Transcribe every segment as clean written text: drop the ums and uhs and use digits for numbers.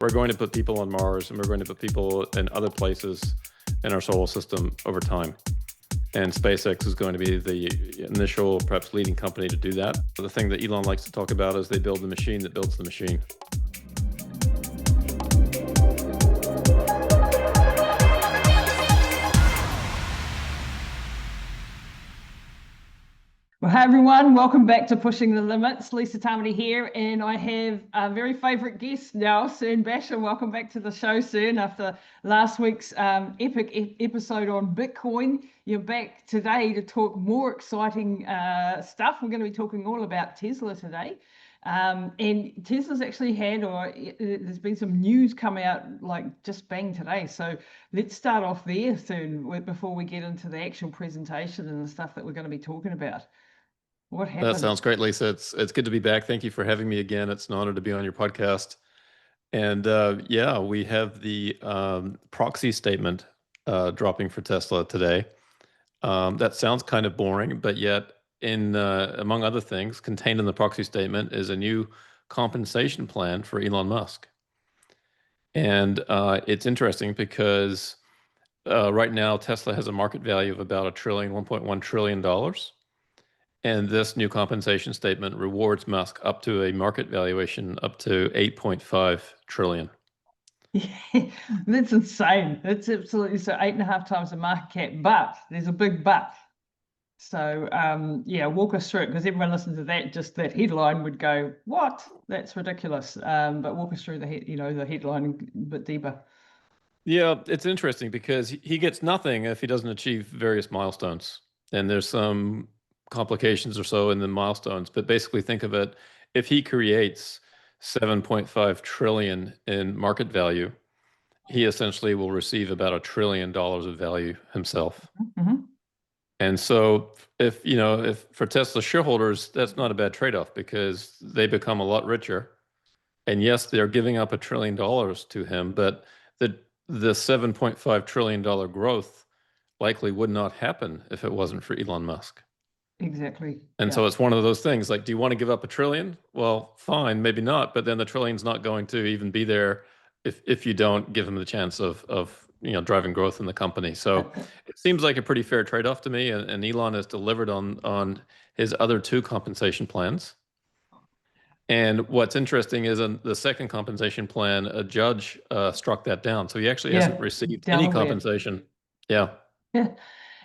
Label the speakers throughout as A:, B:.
A: We're going to put people on Mars, and we're going to put people in other places in our solar system over time. And SpaceX is going to be the initial, perhaps leading company to do that. The thing that Elon likes to talk about is they build the machine that builds the machine.
B: Well, hi everyone, welcome back to Pushing the Limits. Lisa Tamati here, and I have a very favourite guest now, Cern Basher. Welcome back to the show, Cern. After last week's epic episode on Bitcoin, you're back today to talk more exciting stuff. We're going to be talking all about Tesla today. And Tesla's actually had, or there's been some news come out like just bang today. So let's start off there, Cern, before we get into the actual presentation and the stuff that we're going to be talking about. What happened?
A: That sounds great, Lisa. It's good to be back. Thank you for having me again. It's an honor to be on your podcast. And yeah, we have the proxy statement dropping for Tesla today. That sounds kind of boring, but yet, among other things, contained in the proxy statement is a new compensation plan for Elon Musk. And it's interesting because right now Tesla has a market value of about $1.1 trillion. And this new compensation statement rewards Musk up to a market valuation up to 8.5 trillion.
B: Yeah, that's insane. It's absolutely so 8.5 times the market cap, but there's a big but. So yeah, walk us through it, because everyone listens to that, just that headline would go, what? That's ridiculous. But walk us through the headline a bit deeper.
A: Yeah, it's interesting because he gets nothing if he doesn't achieve various milestones. And there's some complications or so in the milestones, but basically think of it, if he creates 7.5 trillion in market value, he essentially will receive about $1 trillion of value himself.
B: Mm-hmm.
A: And so if for Tesla shareholders, that's not a bad trade-off because they become a lot richer. And yes, they're giving up $1 trillion to him, but the $7.5 trillion growth likely would not happen if it wasn't for Elon Musk.
B: Exactly.
A: And so it's one of those things like, do you want to give up $1 trillion? Well, fine, maybe not, but then the trillion not going to even be there if you don't give him the chance of driving growth in the company. So it seems like a pretty fair trade-off to me, and Elon has delivered on his other two compensation plans. And what's interesting is in the second compensation plan, a judge struck that down. So he actually hasn't received any compensation. Yeah.
B: Yeah.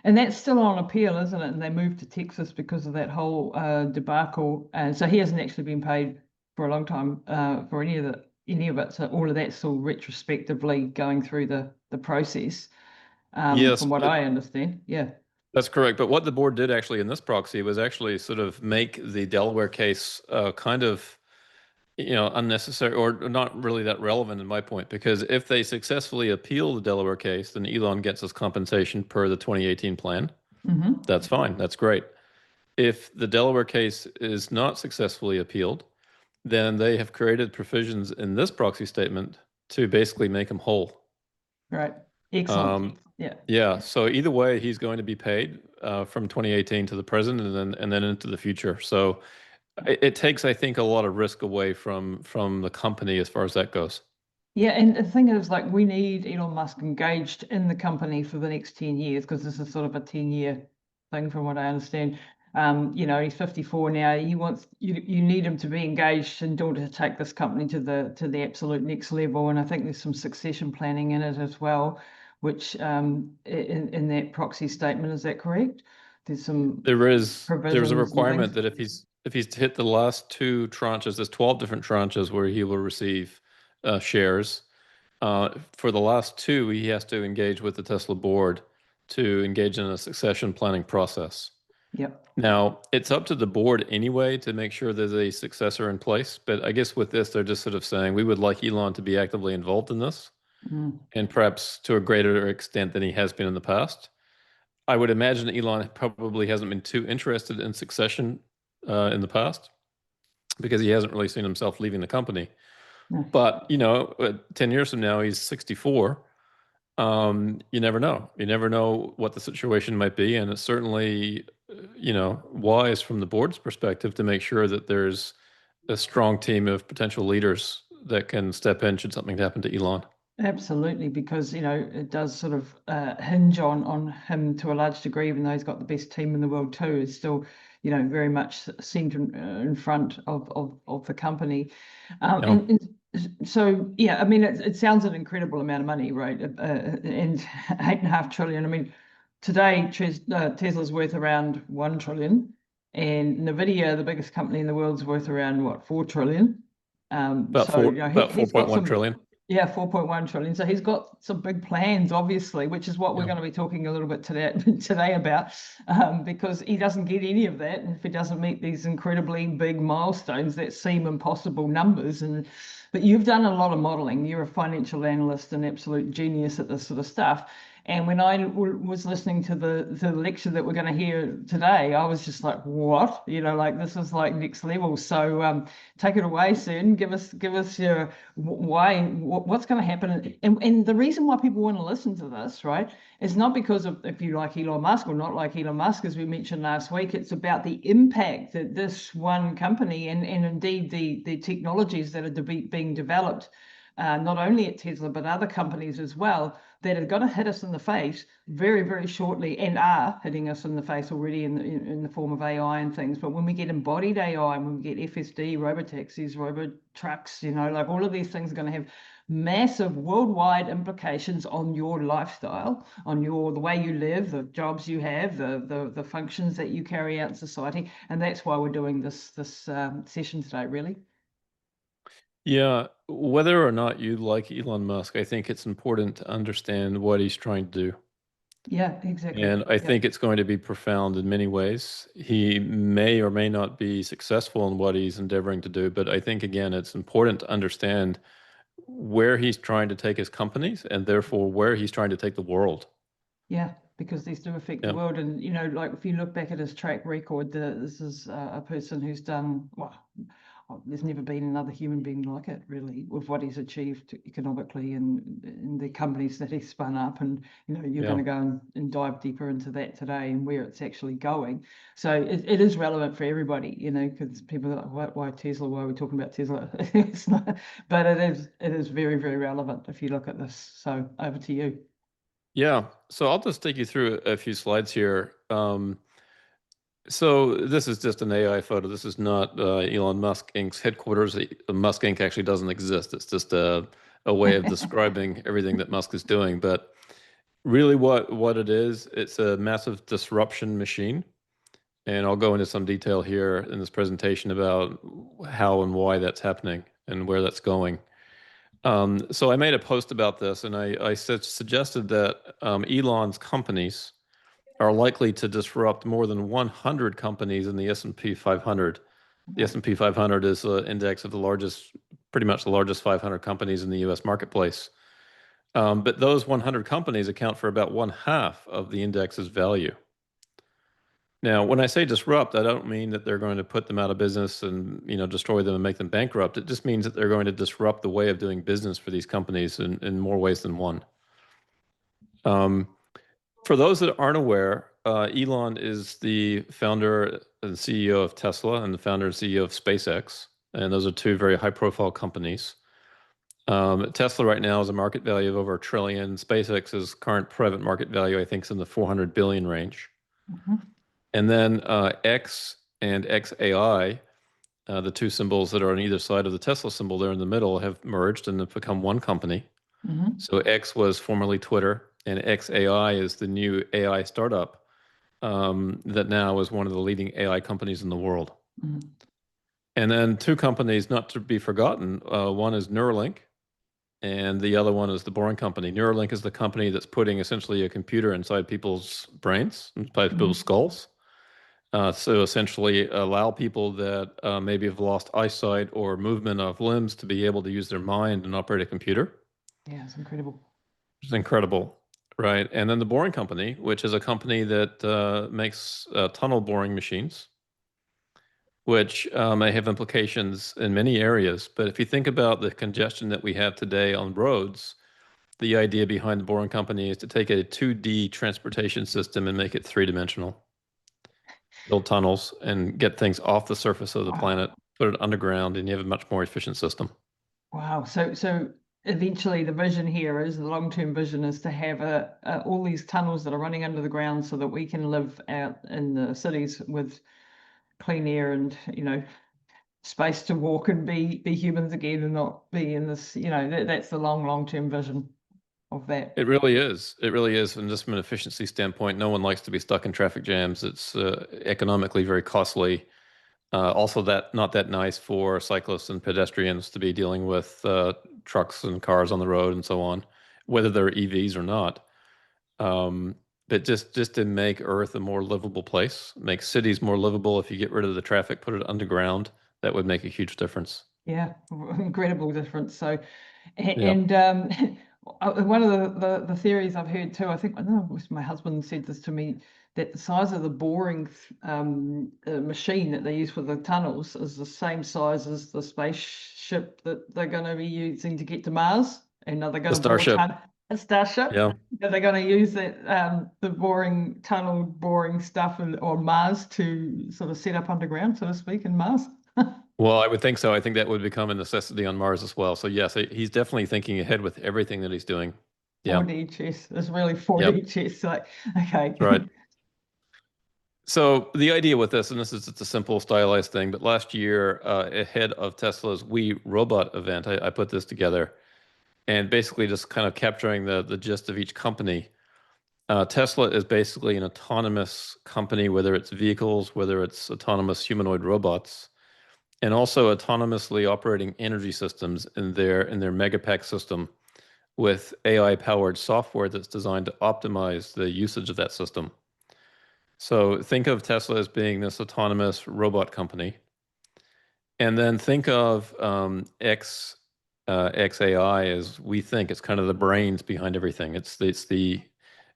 B: And that's still on appeal, isn't it? And they moved to Texas because of that whole debacle. And so he hasn't actually been paid for a long time for any of it. So all of that's still retrospectively going through the process,
A: Yes,
B: from what I understand. Yeah.
A: That's correct. But what the board did actually in this proxy was actually sort of make the Delaware case kind of unnecessary or not really that relevant in my point, because if they successfully appeal the Delaware case, then Elon gets his compensation per the 2018 plan.
B: Mm-hmm.
A: That's fine. That's great. If the Delaware case is not successfully appealed, then they have created provisions in this proxy statement to basically make him whole.
B: Right. Excellent.
A: Yeah. So either way, he's going to be paid from 2018 to the present and then into the future. So it takes, I think, a lot of risk away from the company as far as that goes.
B: Yeah, and the thing is, like, we need Elon Musk engaged in the company for the next 10 years, because this is sort of a 10-year thing from what I understand. He's 54 now. He wants you need him to be engaged in order to take this company to the absolute next level. And I think there's some succession planning in it as well, which in that proxy statement, is that correct? There's
A: a requirement that if he's hit the last two tranches, there's 12 different tranches where he will receive shares. For the last two, he has to engage with the Tesla board to engage in a succession planning process.
B: Yep.
A: Now, it's up to the board anyway to make sure there's a successor in place. But I guess with this, they're just sort of saying we would like Elon to be actively involved in this, and perhaps to a greater extent than he has been in the past. I would imagine Elon probably hasn't been too interested in succession in the past because he hasn't really seen himself leaving the company. But 10 years from now, he's 64. You never know. You never know what the situation might be, and it's certainly wise from the board's perspective to make sure that there's a strong team of potential leaders that can step in should something happen to Elon.
B: Absolutely, because it does sort of hinge on him to a large degree, even though he's got the best team in the world too. Is still very much seen in front of the company,
A: Yeah.
B: and so yeah, I mean it sounds an incredible amount of money, right? And 8.5 trillion. I mean, today Tesla's worth around 1 trillion, and Nvidia, the biggest company in the world, is worth around what, 4 trillion. So
A: About
B: he's got
A: 4.1
B: some.
A: trillion.
B: Yeah, 4.1 trillion. So he's got some big plans, obviously, which is what we're
A: Yeah.
B: going to be talking a little bit today about, because he doesn't get any of that. And if he doesn't meet these incredibly big milestones that seem impossible numbers. But you've done a lot of modeling. You're a financial analyst, an absolute genius at this sort of stuff. And when I was listening to the lecture that we're going to hear today, I was just like, what? Like this is like next level. So take it away, Cern. Give us your what's going to happen. And the reason why people want to listen to this, right, is not because of if you like Elon Musk or not like Elon Musk, as we mentioned last week. It's about the impact that this one company and indeed the technologies that are being developed, not only at Tesla, but other companies as well, that are going to hit us in the face very, very shortly, and are hitting us in the face already in the form of AI and things. But when we get embodied AI, and when we get FSD, robotaxis, robotrucks, like all of these things are going to have massive worldwide implications on your lifestyle, on the way you live, the jobs you have, the functions that you carry out in society. And that's why we're doing this session today, really.
A: Yeah, whether or not you like Elon Musk, I think it's important to understand what he's trying to do.
B: Yeah, exactly.
A: And I
B: Yeah.
A: think it's going to be profound in many ways. He may or may not be successful in what he's endeavoring to do, but I think, again, it's important to understand where he's trying to take his companies and therefore where he's trying to take the world.
B: Yeah, because these do affect the
A: Yeah.
B: world. And, like if you look back at his track record, this is a person who's done, well, there's never been another human being like it, really, with what he's achieved economically and in the companies that he's spun up. And, you're
A: Yeah.
B: going to go and dive deeper into that today and where it's actually going. So it is relevant for everybody, because people are like, why Tesla? Why are we talking about Tesla? It's not, but it is very, very relevant if you look at this. So over to you.
A: Yeah. So I'll just take you through a few slides here. So this is just an AI photo. This is not Elon Musk Inc.'s headquarters. Musk Inc. actually doesn't exist. It's just a way of describing everything that Musk is doing. But really what it is, it's a massive disruption machine. And I'll go into some detail here in this presentation about how and why that's happening and where that's going. So I made a post about this, and I suggested that Elon's companies are likely to disrupt more than 100 companies in the S&P 500. The S&P 500 is an index of pretty much the largest 500 companies in the U.S. marketplace. But those 100 companies account for about one half of the index's value. Now, when I say disrupt, I don't mean that they're going to put them out of business and destroy them and make them bankrupt. It just means that they're going to disrupt the way of doing business for these companies in more ways than one. For those that aren't aware, Elon is the founder and CEO of Tesla and the founder and CEO of SpaceX, and those are two very high-profile companies. Tesla right now has a market value of over $1 trillion. SpaceX's current private market value, I think, is in the 400 billion range. And then X and XAI, the two symbols that are on either side of the Tesla symbol there in the middle, have merged and have become one company. So X was formerly Twitter, and XAI is the new AI startup that now is one of the leading AI companies in the world. And then two companies not to be forgotten. One is Neuralink, and the other one is the Boring Company. Neuralink is the company that's putting essentially a computer inside people's brains, inside people's skulls. So essentially allow people that maybe have lost eyesight or movement of limbs to be able to use their mind and operate a computer.
B: Yeah, it's incredible.
A: It's incredible, right? And then the Boring Company, which is a company that makes tunnel boring machines, which may have implications in many areas. But if you think about the congestion that we have today on roads, the idea behind the Boring Company is to take a 2D transportation system and make it three-dimensional. Build tunnels and get things off the surface of the planet, put it underground, and you have a much more efficient system.
B: Wow. So eventually the vision here is, the long-term vision is to have all these tunnels that are running under the ground so that we can live out in the cities with clean air and, space to walk and be humans again and not be in this, that's the long-term vision of that.
A: It really is. It really is. And just from an efficiency standpoint, no one likes to be stuck in traffic jams. It's economically very costly. Also, that not that nice for cyclists and pedestrians to be dealing with trucks and cars on the road and so on, whether they're EVs or not. Um, but just to make Earth a more livable place, make cities more livable. If you get rid of the traffic, put it underground, that would make a huge difference.
B: Yeah, incredible difference. So,
A: Yeah.
B: and one of the theories I've heard too, I think, I don't know, it was my husband said this to me, that the size of the boring machine that they use for the tunnels is the same size as the spaceship that they're going to be using to get to Mars, and are they
A: The
B: going to bore
A: Starship.
B: a starship?
A: Yeah.
B: Are they going to use that the boring tunnel, boring stuff on Mars to sort of set up underground, so to speak, in Mars?
A: Well, I would think so. I think that would become a necessity on Mars as well. So yes, he's definitely thinking ahead with everything that he's doing. Yeah.
B: 4D chess. It's really
A: Yep.
B: 4D chess. Like, okay.
A: Right. So the idea with this, and this is just a simple stylized thing, but last year, ahead of Tesla's We Robot event, I put this together and basically just kind of capturing the gist of each company. Tesla is basically an autonomous company, whether it's vehicles, whether it's autonomous humanoid robots, and also autonomously operating energy systems in their Megapack system with AI-powered software that's designed to optimize the usage of that system. So think of Tesla as being this autonomous robot company, and then think of XAI as we think it's kind of the brains behind everything. It's the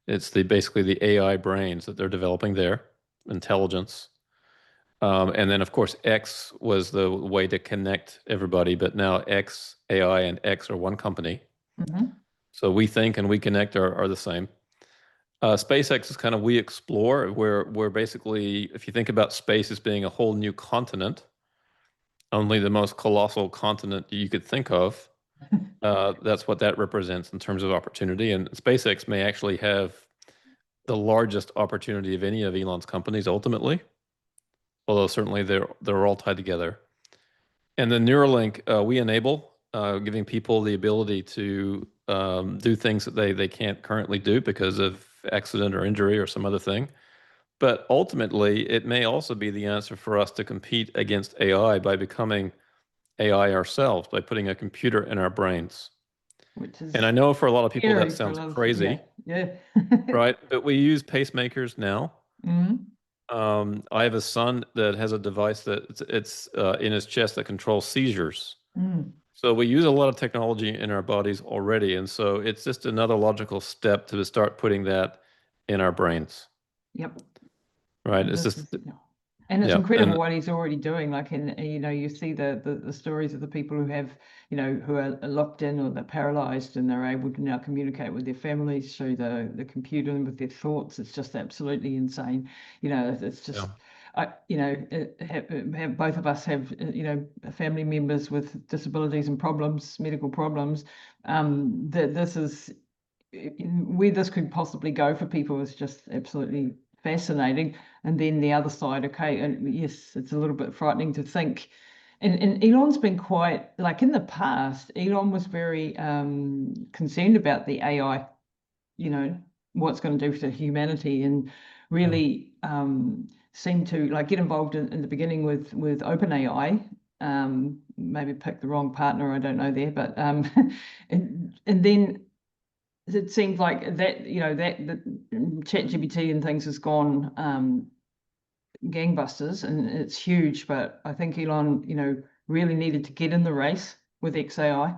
A: basically the AI brains that they're developing there, intelligence. And then of course X was the way to connect everybody, but now X, AI, and X are one company.
B: Mhm.
A: So we think and we connect are the same. SpaceX is kind of we explore, where basically, if you think about space as being a whole new continent, only the most colossal continent you could think of, that's what that represents in terms of opportunity. And SpaceX may actually have the largest opportunity of any of Elon's companies ultimately, although certainly they're all tied together. And then Neuralink, we enable, giving people the ability to do things that they can't currently do because of accident or injury or some other thing. But ultimately, it may also be the answer for us to compete against AI by becoming AI ourselves, by putting a computer in our brains.
B: Which
A: And I
B: is
A: know for a lot of people that
B: scary for
A: sounds
B: those. Yeah.
A: crazy,
B: Yeah.
A: right? But we use pacemakers now.
B: Mhm.
A: I have a son that has a device that it's in his chest that controls seizures.
B: Mm.
A: So we use a lot of technology in our bodies already, and so it's just another logical step to start putting that in our brains,
B: Yep.
A: right?
B: And
A: It's
B: this
A: just,
B: is, and it's
A: yeah,
B: incredible
A: and
B: what he's already doing. Like, and you see the stories of the people who have, who are locked in or they're paralyzed and they're able to now communicate with their families through the computer and with their thoughts. It's just absolutely insane. It's
A: yeah,
B: just, have both of us have, family members with disabilities and problems, medical problems. That this is where this could possibly go for people is just absolutely fascinating. And then the other side, okay, and yes, it's a little bit frightening to think. And Elon's been quite, like in the past, Elon was very concerned about the AI, what it's going to do to humanity, and
A: yeah,
B: really seemed to like get involved in the beginning with OpenAI. Maybe picked the wrong partner, I don't know there, but and then it seems like that that ChatGPT and things has gone gangbusters and it's huge. But I think Elon, really needed to get in the race with XAI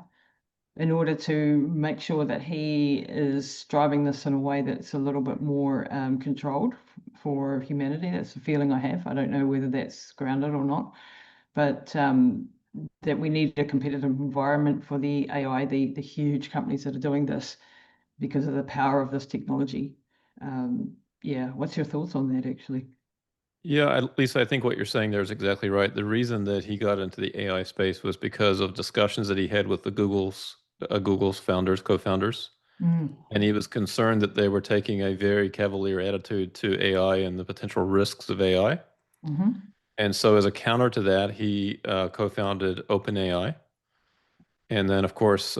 B: in order to make sure that he is driving this in a way that's a little bit more controlled for humanity. That's the feeling I have. I don't know whether that's grounded or not, but that we need a competitive environment for the AI, the huge companies that are doing this because of the power of this technology. Yeah, what's your thoughts on that actually?
A: Yeah, Lisa, I think what you're saying there is exactly right. The reason that he got into the AI space was because of discussions that he had with the Google's founders, co-founders,
B: Mm,
A: and he was concerned that they were taking a very cavalier attitude to AI and the potential risks of AI.
B: hmm
A: And so, as a counter to that, he co-founded OpenAI. And then, of course,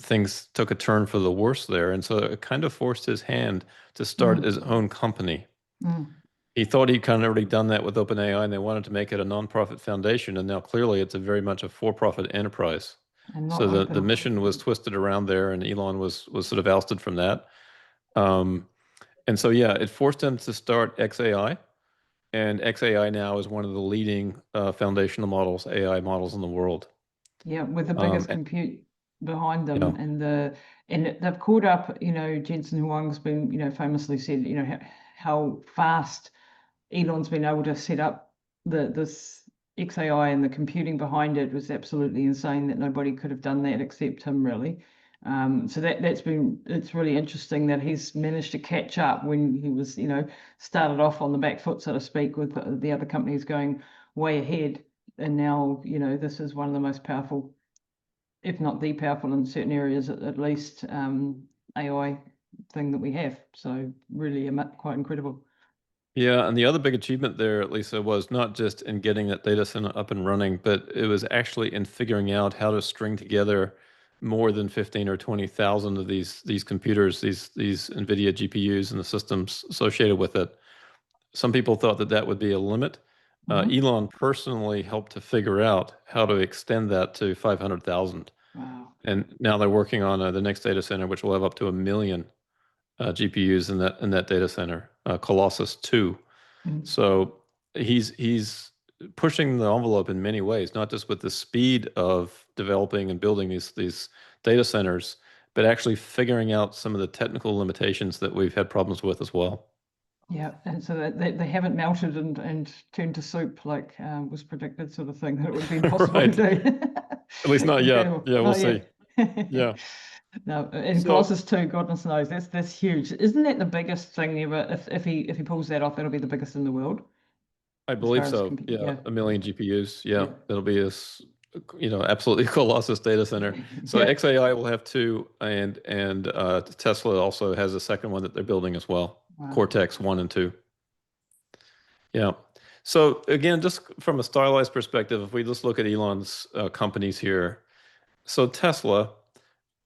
A: things took a turn for the worse there. And so it kind of forced his hand to start his
B: mm,
A: own company.
B: mm.
A: He thought he'd kind of already done that with OpenAI, and they wanted to make it a nonprofit foundation. And now clearly it's a very much a for-profit enterprise.
B: And not
A: So the
B: open.
A: mission was twisted around there, and Elon was sort of ousted from that. Um, and so yeah, it forced him to start XAI, and XAI now is one of the leading foundational models, AI models in the world.
B: Yeah, with the
A: Um,
B: biggest
A: and-
B: compute behind
A: yeah.
B: them, and they've caught up. Jensen Huang's been, famously said, how fast Elon's been able to set up this XAI, and the computing behind it was absolutely insane, that nobody could have done that except him, really. So it's really interesting that he's managed to catch up when he was, started off on the back foot, so to speak, with the other companies going way ahead. And now, this is one of the most powerful, if not the powerful in certain areas, at least, AI thing that we have. So really quite incredible.
A: Yeah, and the other big achievement there, Lisa, was not just in getting that data center up and running, but it was actually in figuring out how to string together more than 15 or 20,000 of these computers, these NVIDIA GPUs and the systems associated with it. Some people thought that that would be a limit.
B: Hmm
A: Elon personally helped to figure out how to extend that to 500,000.
B: Wow.
A: And now they're working on the next data center, which will have up to 1 million GPUs in that data center, Colossus 2.
B: Mm.
A: So he's pushing the envelope in many ways, not just with the speed of developing and building these data centers, but actually figuring out some of the technical limitations that we've had problems with as well.
B: Yeah, and so that they haven't melted and turned to soup like, was predicted, sort of thing, that it would be impossible to
A: Right.
B: do.
A: At least not yet.
B: Incredible.
A: Yeah, we'll
B: Not
A: see.
B: yet.
A: Yeah.
B: No, and
A: So
B: Colossus 2, goodness knows, that's huge. Isn't that the biggest thing ever? If he pulls that off, that'll be the biggest in the world
A: I
B: as far
A: believe
B: as
A: so.
B: compute.
A: Yeah,
B: Yeah,
A: 1 million GPUs. Yeah,
B: yeah,
A: it'll be absolutely colossus data center. So
B: yeah.
A: XAI will have two, and Tesla also has a second one that they're building as well,
B: Wow.
A: Cortex 1 and 2. Yeah. So again, just from a stylized perspective, if we just look at Elon's companies here, so Tesla,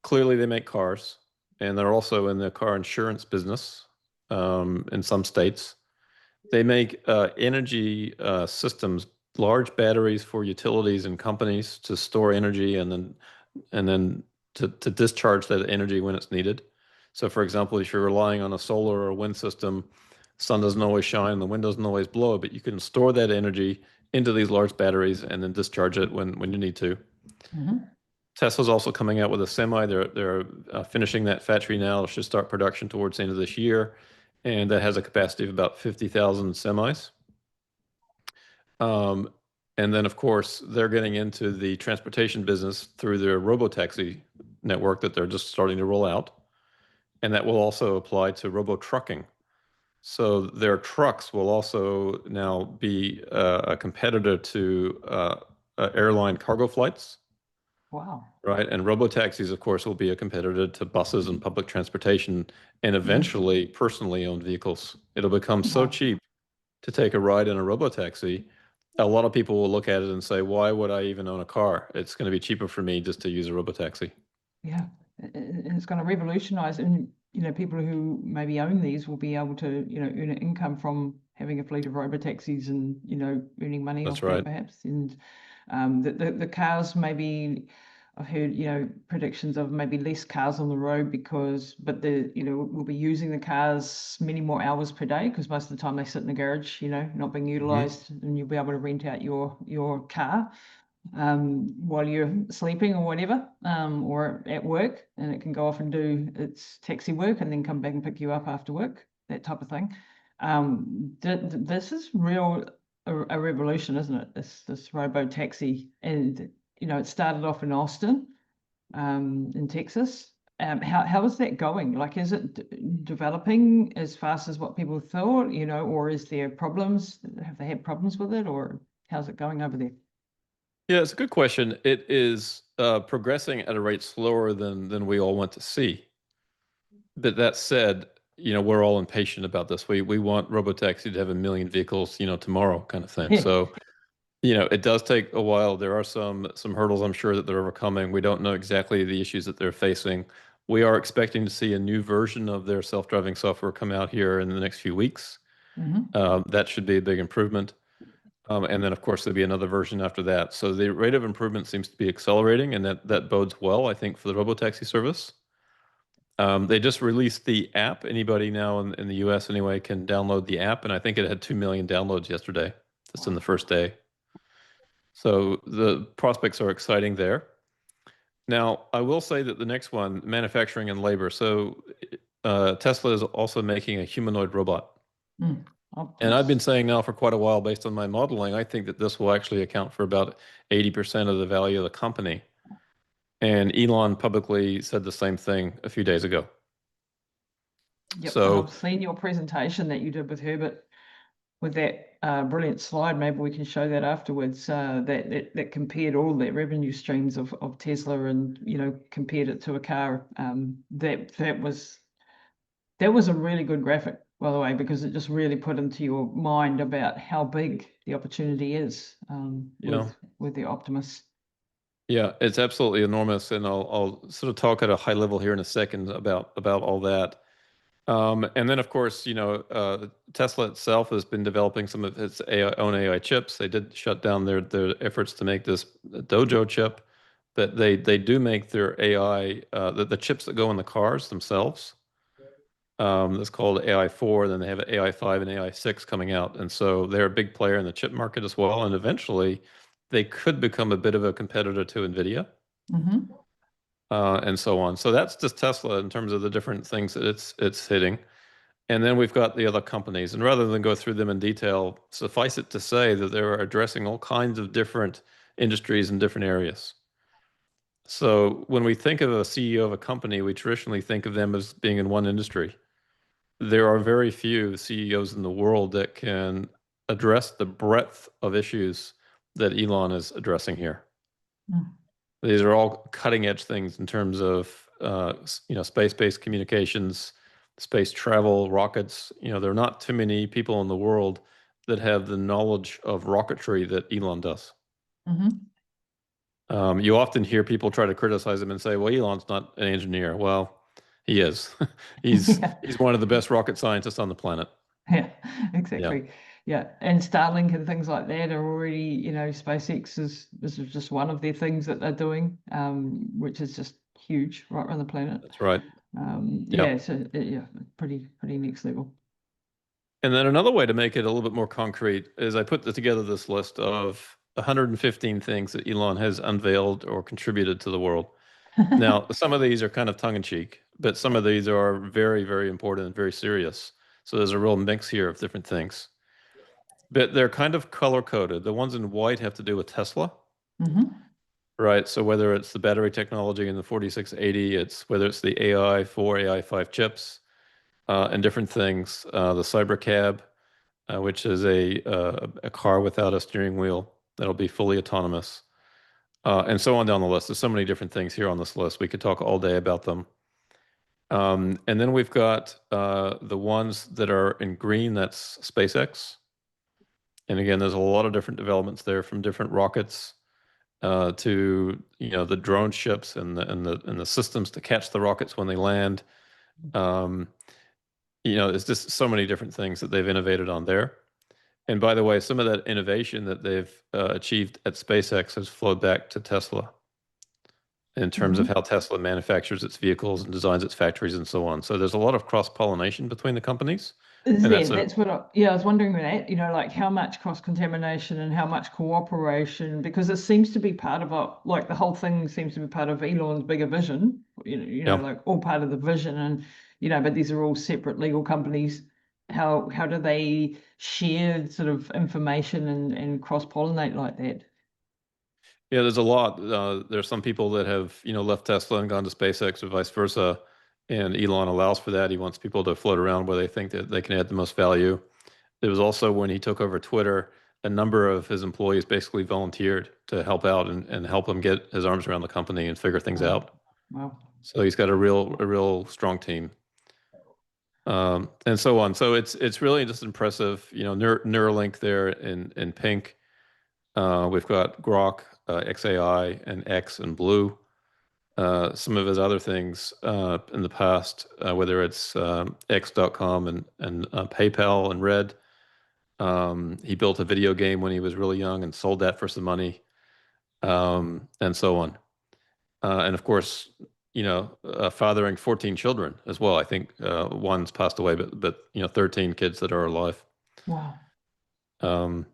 A: clearly they make cars, and they're also in the car insurance business in some states. They make energy systems, large batteries for utilities and companies to store energy and then to discharge that energy when it's needed. So, for example, if you're relying on a solar or a wind system, sun doesn't always shine, the wind doesn't always blow, but you can store that energy into these large batteries and then discharge it when you need to.
B: hmm
A: Tesla's also coming out with a semi. They're finishing that factory now. Should start production towards the end of this year, and that has a capacity of about 50,000 semis. Um, and then, of course, they're getting into the transportation business through their Robotaxi network that they're just starting to roll out. And that will also apply to Robotrucking. So their trucks will also now be a competitor to airline cargo flights,
B: Wow.
A: right? And Robotaxis, of course, will be a competitor to buses and public transportation and
B: Mm.
A: eventually personally owned vehicles. It'll become so
B: Wow.
A: cheap to take a ride in a robotaxi, a lot of people will look at it and say, why would I even own a car? It's going to be cheaper for me just to use a robotaxi.
B: Yeah, and it's going to revolutionize, and people who maybe own these will be able to earn an income from having a fleet of robotaxis, and earning money
A: That's
B: off that,
A: right.
B: perhaps. And the cars, maybe I've heard predictions of maybe less cars on the road, because we'll be using the cars many more hours per day, because most of the time they sit in the garage, not being
A: Hmm.
B: utilized, and you'll be able to rent out your car while you're sleeping or whatever, or at work, and it can go off and do its taxi work and then come back and pick you up after work, that type of thing. This is a revolution, isn't it? This robo taxi, and it started off in Austin, in Texas. how is that going? Like, is it developing as fast as what people thought, or is there problems? Have they had problems with it, or how's it going over there?
A: Yeah, it's a good question. It is progressing at a rate slower than we all want to see. But that said, we're all impatient about this. We want Robotaxi to have 1 million vehicles, tomorrow kind of thing.
B: Yeah.
A: So, it does take a while. There are some hurdles I'm sure that they're overcoming. We don't know exactly the issues that they're facing. We are expecting to see a new version of their self-driving software come out here in the next few weeks.
B: Hmm.
A: That should be a big improvement. And then, of course, there'll be another version after that. So the rate of improvement seems to be accelerating, and that bodes well, I think, for the Robotaxi service. They just released the app. Anybody now in the US anyway can download the app, and I think it had 2 million downloads yesterday, just in the first day. So the prospects are exciting there. Now, I will say that the next one, manufacturing and labor. So Tesla is also making a humanoid robot.
B: Mm.
A: And I've been
B: Optimus.
A: saying now for quite a while, based on my modeling, I think that this will actually account for about 80% of the value of the company. And Elon publicly said the same thing a few days ago.
B: Yep, and
A: So,
B: I've seen your presentation that you did with Herbert with that brilliant slide. Maybe we can show that afterwards. That compared all the revenue streams of Tesla and compared it to a car. That was a really good graphic, by the way, because it just really put into your mind about how big the opportunity is
A: yeah,
B: with the Optimus.
A: yeah, it's absolutely enormous. And I'll sort of talk at a high level here in a second about all that. And then, of course, Tesla itself has been developing some of its own AI chips. They did shut down their efforts to make this Dojo chip, but they do make their AI, the chips that go in the cars themselves. That's called AI 4. Then they have AI 5 and AI 6 coming out. And so they're a big player in the chip market as well. And eventually, they could become a bit of a competitor to NVIDIA,
B: Hmm.
A: and so on. So that's just Tesla in terms of the different things that it's hitting. And then we've got the other companies. And rather than go through them in detail, suffice it to say that they're addressing all kinds of different industries in different areas. So when we think of a CEO of a company, we traditionally think of them as being in one industry. There are very few CEOs in the world that can address the breadth of issues that Elon is addressing here. These are all cutting edge things in terms of space-based communications, space travel, rockets. There are not too many people in the world that have the knowledge of rocketry that Elon does.
B: Hmm.
A: You often hear people try to criticize him and say, "Well, Elon's not an engineer." Well, he is. He's
B: Yeah.
A: he's one of the best rocket scientists on the planet.
B: Yeah,
A: Yeah,
B: exactly. Yeah, and Starlink and things like that are already, SpaceX is this is just one of their things that they're doing, which is just huge right around the planet.
A: that's right.
B: Yeah,
A: Yep.
B: so yeah, pretty next level.
A: And then another way to make it a little bit more concrete is I put together this list of 115 things that Elon has unveiled or contributed to the world. Now, some of these are kind of tongue in cheek, but some of these are very, very important and very serious. So there's a real mix here of different things. But they're kind of color coded. The ones in white have to do with Tesla,
B: Hmm.
A: right? So whether it's the battery technology in the 4680, it's whether it's the AI 4, AI 5 chips, and different things, the Cybercab, which is a car without a steering wheel that'll be fully autonomous, and so on down the list. There's so many different things here on this list. We could talk all day about them. And then we've got the ones that are in green, that's SpaceX. And again, there's a lot of different developments there from different rockets to the drone ships and the systems to catch the rockets when they land. Um, it's just so many different things that they've innovated on there. And by the way, some of that innovation that they've achieved at SpaceX has flowed back to Tesla in terms of
B: Hmm.
A: how Tesla manufactures its vehicles and designs its factories and so on. So there's a lot of cross-pollination between the companies,
B: Is
A: and
B: there?
A: that's a
B: That's what I was wondering with that, like how much cross-contamination and how much cooperation, because it seems to be part of like the whole thing seems to be part of Elon's bigger vision,
A: yeah.
B: like all part of the vision and, but these are all separate legal companies. How do they share sort of information and cross-pollinate like that?
A: Yeah, there's a lot. There's some people that have, left Tesla and gone to SpaceX or vice versa. And Elon allows for that. He wants people to float around where they think that they can add the most value. There was also when he took over Twitter, a number of his employees basically volunteered to help out and help him get his arms around the company and figure things
B: Wow.
A: out.
B: Wow.
A: So he's got a real strong team, and so on. So it's really just impressive. Neuralink there in pink. We've got Grok, XAI, and X and blue. Some of his other things in the past, whether it's X.com and PayPal and red. He built a video game when he was really young and sold that for some money, and so on. And of course, fathering 14 children as well. I think one's passed away, but 13 kids that are alive.
B: Wow.
A: Um,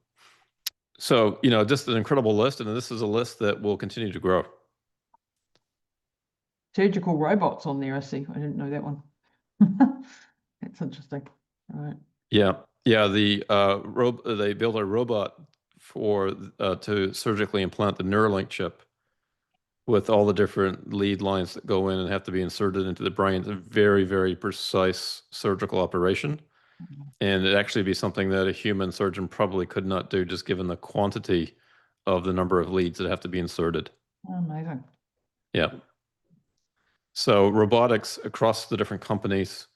A: so just an incredible list, and this is a list that will continue to grow.
B: Surgical robots on there, I see. I didn't know that one. That's interesting. All right.
A: Yeah, yeah. They built a robot for to surgically implant the Neuralink chip with all the different lead lines that go in and have to be inserted into the brain. It's a very, very precise surgical operation. And it actually be something that a human surgeon probably could not do, just given the quantity of the number of leads that have to be inserted.
B: Amazing.
A: Yeah. So robotics across the different companies,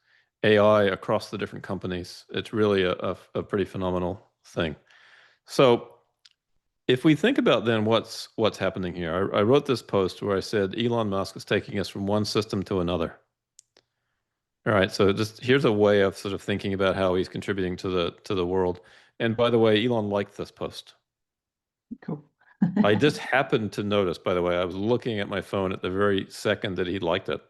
A: AI across the different companies, it's really a pretty phenomenal thing. So if we think about then what's happening here, I wrote this post where I said Elon Musk is taking us from one system to another. All right, so just here's a way of sort of thinking about how he's contributing to the world. And by the way, Elon liked this post.
B: Cool.
A: I just happened to notice, by the way, I was looking at my phone at the very second that he liked it.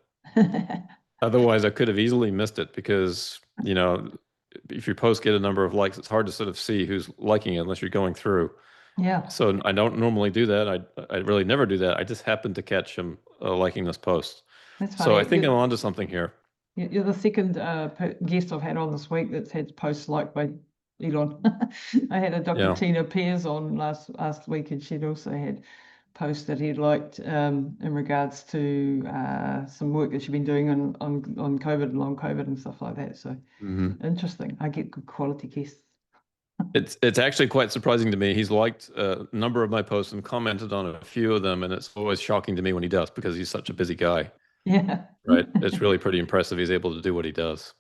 A: Otherwise, I could have easily missed it because, if your post get a number of likes, it's hard to sort of see who's liking it unless you're going through.
B: Yeah,
A: So I don't normally do that. I really never do that. I just happened to catch him liking this post.
B: that's
A: So I
B: funny.
A: think I'm onto something here.
B: You're the second guest I've had on this week that's had posts liked by Elon. I had a Dr.
A: Yeah.
B: Tina Pears on last week, and she'd also had posts that he'd liked in regards to some work that she'd been doing on COVID and long COVID and stuff like that. So interesting. I get good quality guests.
A: It's actually quite surprising to me. He's liked a number of my posts and commented on a few of them, and it's always shocking to me when he does because he's such a busy guy,
B: Yeah,
A: right? It's really pretty impressive he's able to do what he does.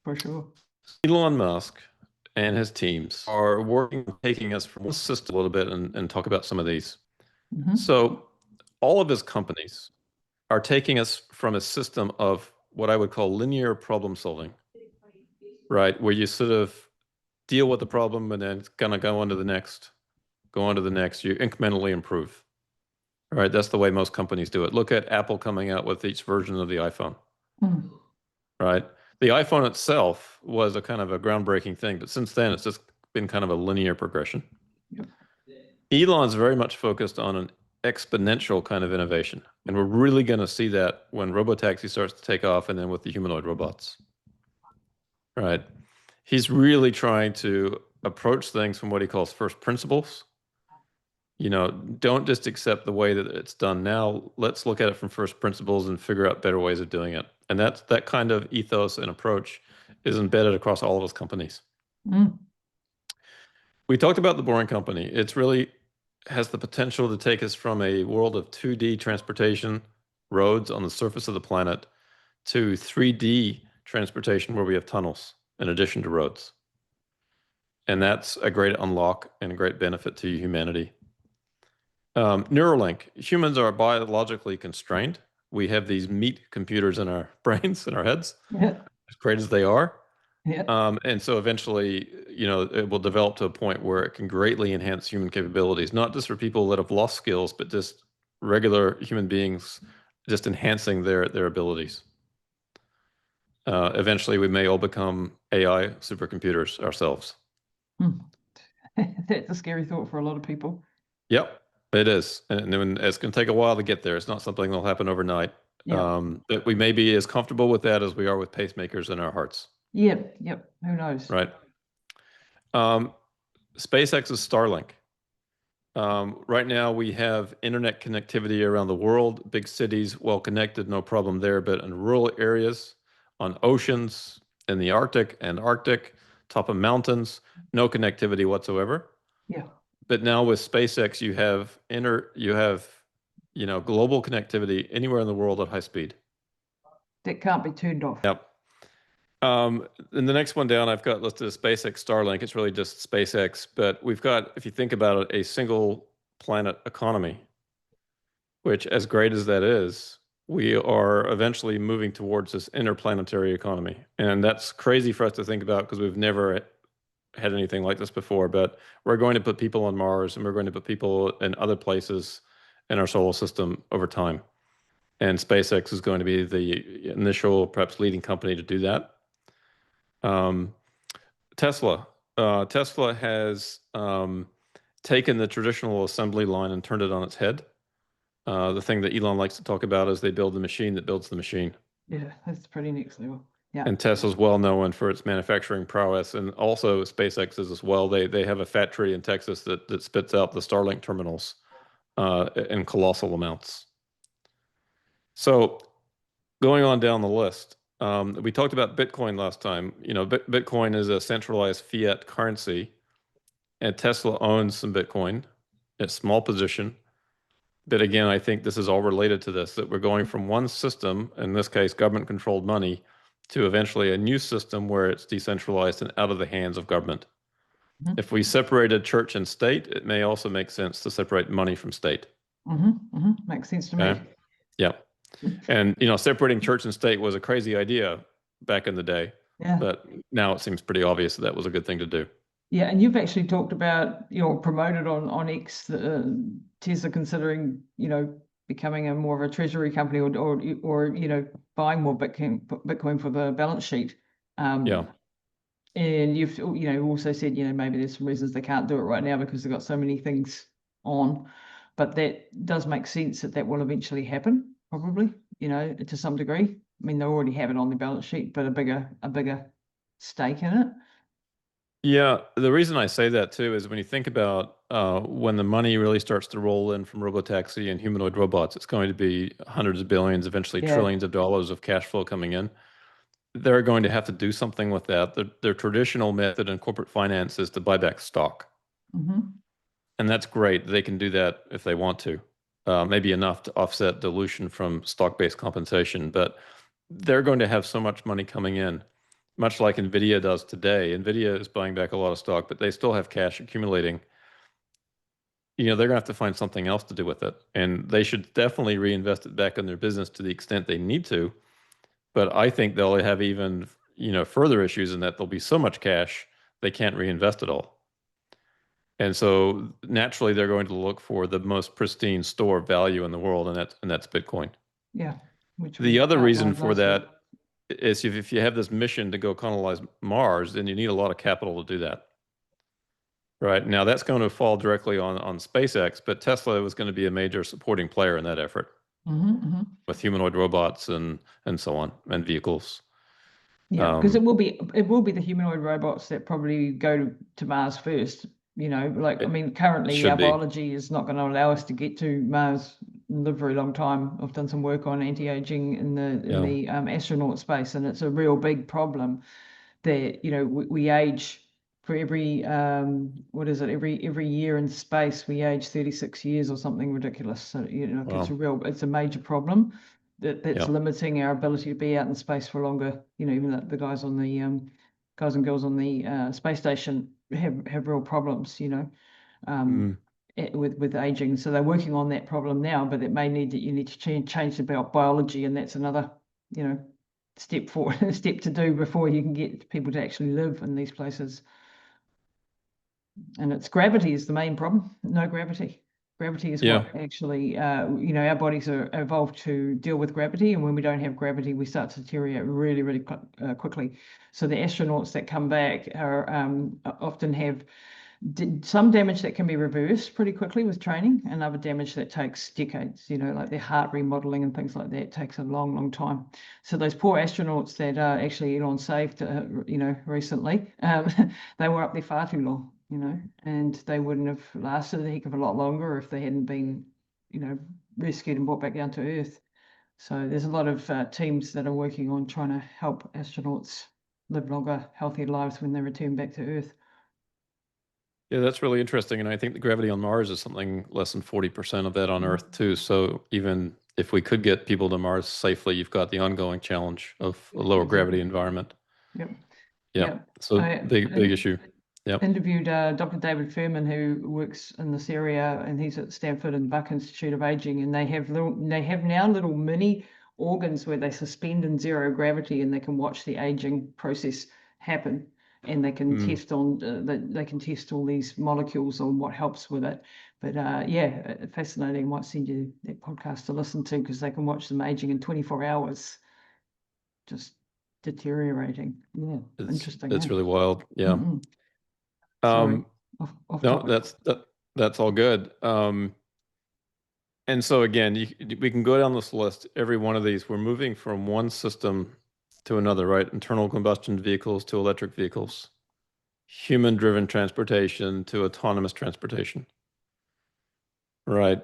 B: for sure.
A: Elon Musk and his teams are working on taking us from one system a little bit and talk about some of these. So all of his companies are taking us from a system of what I would call linear problem solving, right? Where you sort of deal with the problem and then it's gonna go on to the next, go on to the next. You incrementally improve. All right, that's the way most companies do it. Look at Apple coming out with each version of the iPhone, right? The iPhone itself was a kind of a groundbreaking thing, but since then it's just been kind of a linear progression.
B: Yep.
A: Elon's very much focused on an exponential kind of innovation, and we're really going to see that when Robotaxi starts to take off and then with the humanoid robots. Right. He's really trying to approach things from what he calls first principles. Don't just accept the way that it's done now. Let's look at it from first principles and figure out better ways of doing it. And that kind of ethos and approach is embedded across all of his companies. We talked about the Boring Company. It's really has the potential to take us from a world of 2D transportation, roads on the surface of the planet, to 3D transportation where we have tunnels in addition to roads. And that's a great unlock and a great benefit to humanity. Neuralink. Humans are biologically constrained. We have these meat computers in our brains, in our heads, as great as they are. And so eventually, it will develop to a point where it can greatly enhance human capabilities, not just for people that have lost skills, but just regular human beings, just enhancing their abilities. Eventually, we may all become AI supercomputers ourselves.
B: That's a scary thought for a lot of people.
A: Yep, it is. And it's going to take a while to get there. It's not something that'll happen overnight. But we may be as comfortable with that as we are with pacemakers in our hearts.
B: Yep. Who knows?
A: Right. SpaceX's Starlink. Right now, we have internet connectivity around the world, big cities, well connected, no problem there. But in rural areas, on oceans, in the Arctic and Arctic, top of mountains, no connectivity whatsoever.
B: Yeah,
A: But now with SpaceX, you have, global connectivity anywhere in the world at high speed.
B: that can't be turned off.
A: Yep. And the next one down, I've got listed as SpaceX Starlink. It's really just SpaceX, but we've got, if you think about it, a single planet economy, which, as great as that is, we are eventually moving towards this interplanetary economy. And that's crazy for us to think about because we've never had anything like this before. But we're going to put people on Mars and we're going to put people in other places in our solar system over time. And SpaceX is going to be the initial, perhaps leading company to do that. Um, Tesla. Tesla has taken the traditional assembly line and turned it on its head. The thing that Elon likes to talk about is they build the machine that builds the machine.
B: Yeah, that's pretty next level. Yeah.
A: And Tesla's well known for its manufacturing prowess, and also SpaceX is as well. They have a factory in Texas that spits out the Starlink terminals in colossal amounts. So going on down the list, we talked about Bitcoin last time. Bitcoin is a centralized fiat currency, and Tesla owns some Bitcoin, a small position. But again, I think this is all related to this, that we're going from one system, in this case, government-controlled money, to eventually a new system where it's decentralized and out of the hands of government.
B: Mhm.
A: If we separated church and state, it may also make sense to separate money from state.
B: Makes sense to me.
A: Okay? Yeah. And, separating church and state was a crazy idea back in the day,
B: Yeah.
A: but now it seems pretty obvious that was a good thing to do.
B: Yeah, and you've actually talked about, promoted on X, Tesla considering, becoming a more of a treasury company or buying more Bitcoin for the balance sheet.
A: Yeah.
B: And you've, also said, maybe there's some reasons they can't do it right now because they've got so many things on. But that does make sense that will eventually happen, probably, to some degree. I mean, they already have it on their balance sheet, but a bigger stake in it.
A: Yeah, the reason I say that too is when you think about when the money really starts to roll in from Robotaxi and humanoid robots, it's going to be hundreds of billions, eventually
B: Yeah.
A: trillions of dollars of cash flow coming in. They're going to have to do something with that. Their traditional method in corporate finance is to buy back stock. And that's great. They can do that if they want to, maybe enough to offset dilution from stock-based compensation. But they're going to have so much money coming in, much like Nvidia does today. Nvidia is buying back a lot of stock, but they still have cash accumulating. They're going to have to find something else to do with it. And they should definitely reinvest it back in their business to the extent they need to. But I think they'll have even, further issues in that there'll be so much cash they can't reinvest it all. And so naturally they're going to look for the most pristine store of value in the world, and that's Bitcoin.
B: Yeah.
A: The other reason for that is if you have this mission to go colonize Mars, then you need a lot of capital to do that. Right. Now that's going to fall directly on SpaceX, but Tesla was going to be a major supporting player in that effort with humanoid robots and so on, and vehicles.
B: Yeah, because it will be the humanoid robots that probably go to Mars first. I mean, currently our biology is not going to allow us to get to Mars and live a very long time. I've done some work on anti-aging in the astronaut space, and it's a real big problem that we age for every every year in space we age 36 years or something ridiculous. So it's a major problem that's limiting our ability to be out in space for longer. Even the guys on the guys and girls on the space station have real problems. With aging, so they're working on that problem now. But it may need that you need to change the biology, and that's another step to do before you can get people to actually live in these places. And it's gravity is the main problem. No gravity. Gravity is what actually, our bodies are evolved to deal with gravity. And when we don't have gravity, we start to deteriorate really, really quickly. So the astronauts that come back are often have some damage that can be reversed pretty quickly with training, and other damage that takes decades, like their heart remodeling and things like that takes a long, long time. So those poor astronauts that actually Elon saved, recently, they were up there far too long. and they wouldn't have lasted a heck of a lot longer if they hadn't been, rescued and brought back down to Earth. So there's a lot of teams that are working on trying to help astronauts live longer, healthier lives when they return back to Earth.
A: Yeah, that's really interesting. And I think the gravity on Mars is something less than 40% of that on Earth too. So even if we could get people to Mars safely, you've got the ongoing challenge of a lower gravity
B: Exactly.
A: environment.
B: Yep.
A: Yeah.
B: Yep.
A: So big issue. Yep.
B: Interviewed Dr. David Furman, who works in this area, and he's at Stanford and Buck Institute of Aging, and they have now little mini organs where they suspend in zero gravity, and they can watch the aging process happen, and they can test on they can test all these molecules on what helps with it. But yeah, fascinating. I might send you that podcast to listen to, because they can watch them aging in 24 hours, just deteriorating. Yeah, interesting.
A: It's really wild. Yeah.
B: Sorry, off
A: No,
B: topic.
A: that's all good. And so again, we can go down this list. Every one of these, we're moving from one system to another, right? Internal combustion vehicles to electric vehicles, human-driven transportation to autonomous transportation, right?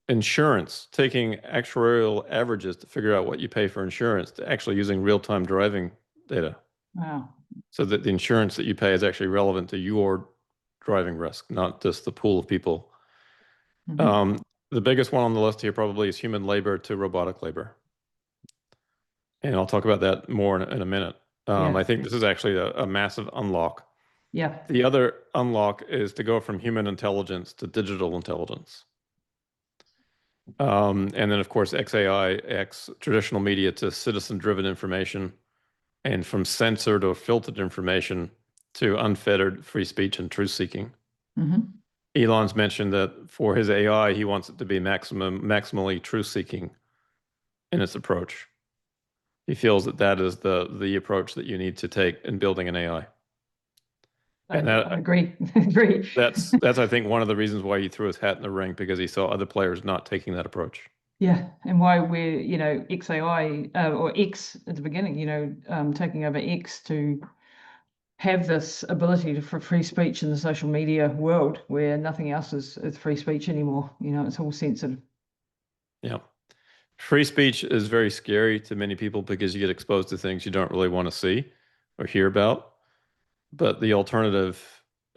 A: Insurance, taking actuarial averages to figure out what you pay for insurance, to actually using real-time driving data.
B: Wow.
A: So that the insurance that you pay is actually relevant to your driving risk, not just the pool of people. The biggest one on the list here probably is human labor to robotic labor. And I'll talk about that more in a minute. I think this is actually a massive unlock.
B: Yeah.
A: The other unlock is to go from human intelligence to digital intelligence. And then, of course, XAI, traditional media to citizen-driven information, and from censored or filtered information to unfettered free speech and truth-seeking. Elon's mentioned that for his AI, he wants it to be maximally truth-seeking in its approach. He feels that that is the approach that you need to take in building an AI. And
B: I agree. Agree.
A: That's I think one of the reasons why he threw his hat in the ring, because he saw other players not taking that approach.
B: Yeah, and why we're XAI or X at the beginning, taking over X to have this ability for free speech in the social media world, where nothing else is free speech anymore. It's all censored.
A: Yeah. Free speech is very scary to many people because you get exposed to things you don't really want to see or hear about. But the alternative,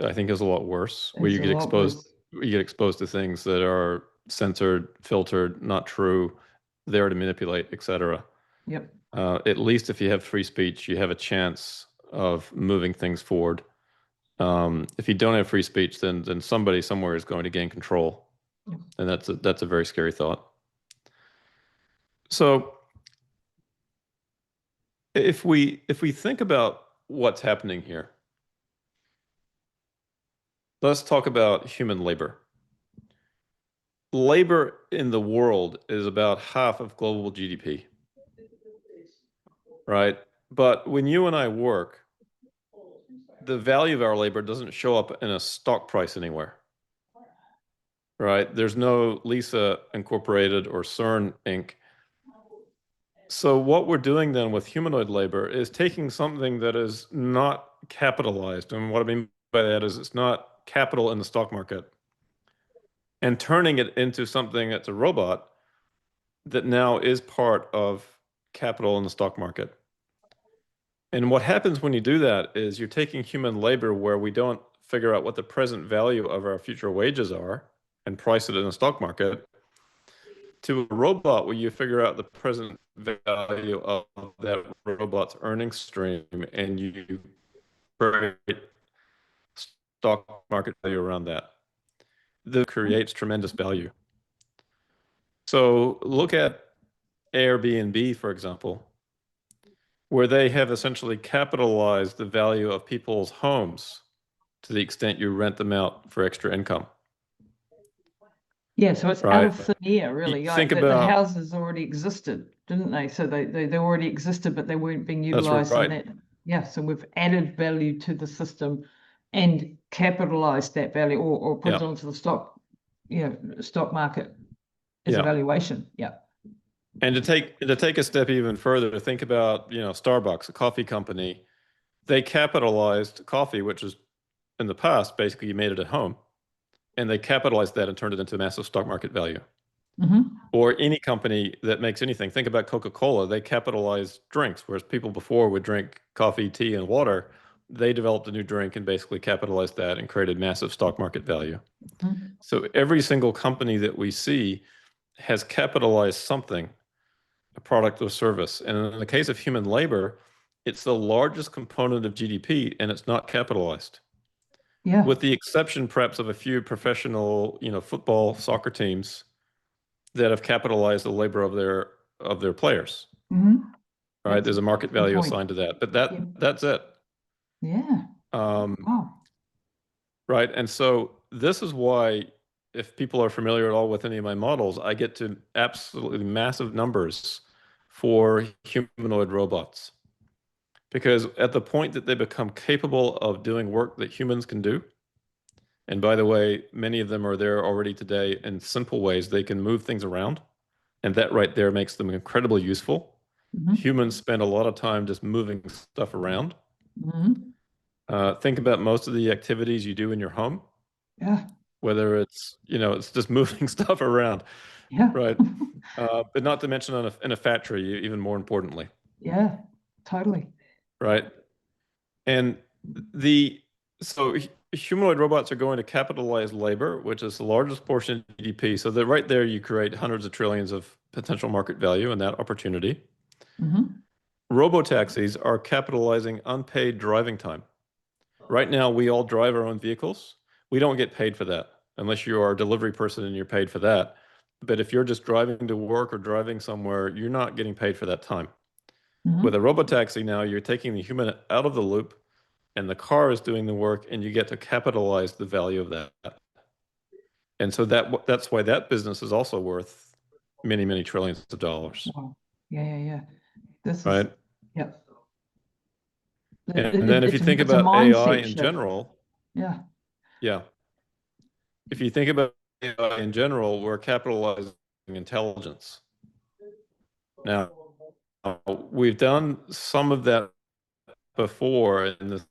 A: I think, is a lot worse, where
B: It's a lot worse.
A: you get exposed to things that are censored, filtered, not true, there to manipulate, etc.
B: Yep.
A: At least if you have free speech, you have a chance of moving things forward. If you don't have free speech, then somebody somewhere is going to gain control, and that's a very scary thought. So if we think about what's happening here, let's talk about human labor. Labor in the world is about half of global GDP, right? But when you and I work, the value of our labor doesn't show up in a stock price anywhere, right? There's no Lisa Incorporated or Cern Inc. So what we're doing then with humanoid labor is taking something that is not capitalized. And what I mean by that is it's not capital in the stock market, and turning it into something that's a robot that now is part of capital in the stock market. And what happens when you do that is you're taking human labor where we don't figure out what the present value of our future wages are and price it in the stock market, to a robot where you figure out the present value of that robot's earnings stream, and you create stock market value around that. This creates tremendous value. So look at Airbnb, for example, where they have essentially capitalized the value of people's homes to the extent you rent them out for extra income.
B: Yeah, so it's out of thin air, really.
A: You think
B: the
A: about
B: houses already existed, didn't they? So they already existed, but they weren't being
A: that's
B: utilized in
A: right.
B: that. Yeah, so we've added value to the system and capitalized that value, or put it onto the stock market as a valuation. Yeah.
A: And to take a step even further, to think about, Starbucks, a coffee company, they capitalized coffee, which is in the past, basically you made it at home, and they capitalized that and turned it into a massive stock market value. Or any company that makes anything. Think about Coca-Cola. They capitalized drinks, whereas people before would drink coffee, tea, and water. They developed a new drink and basically capitalized that and created massive stock market value. So every single company that we see has capitalized something, a product or service. And in the case of human labor, it's the largest component of GDP, and it's not capitalized.
B: Yeah.
A: With the exception, perhaps, of a few professional, football, soccer teams that have capitalized the labor of their players. Right?
B: That's
A: There's a market value assigned to that, but that's it.
B: Yeah. Wow.
A: Right. And so this is why, if people are familiar at all with any of my models, I get to absolutely massive numbers for humanoid robots. Because at the point that they become capable of doing work that humans can do, and by the way, many of them are there already today in simple ways, they can move things around. And that right there makes them incredibly useful. Humans spend a lot of time just moving stuff around. Think about most of the activities you do in your home.
B: Yeah.
A: Whether it's, it's just moving stuff around.
B: Yeah.
A: Right. But not to mention in a factory, even more importantly.
B: Yeah, totally.
A: Right. And so humanoid robots are going to capitalize labor, which is the largest portion of GDP. So that right there, you create hundreds of trillions of potential market value in that opportunity. Robotaxis are capitalizing unpaid driving time. Right now, we all drive our own vehicles. We don't get paid for that unless you are a delivery person and you're paid for that. But if you're just driving to work or driving somewhere, you're not getting paid for that time. With a robotaxi now, you're taking the human out of the loop, and the car is doing the work, and you get to capitalize the value of that. And so that's why that business is also worth many, many trillions of dollars.
B: Wow. Yeah. This
A: right?
B: is, yeah.
A: And then if you think
B: It's a
A: about AI
B: mindset
A: in
B: shift.
A: general,
B: Yeah.
A: If you think about AI in general, we're capitalizing intelligence. Now, we've done some of that before in the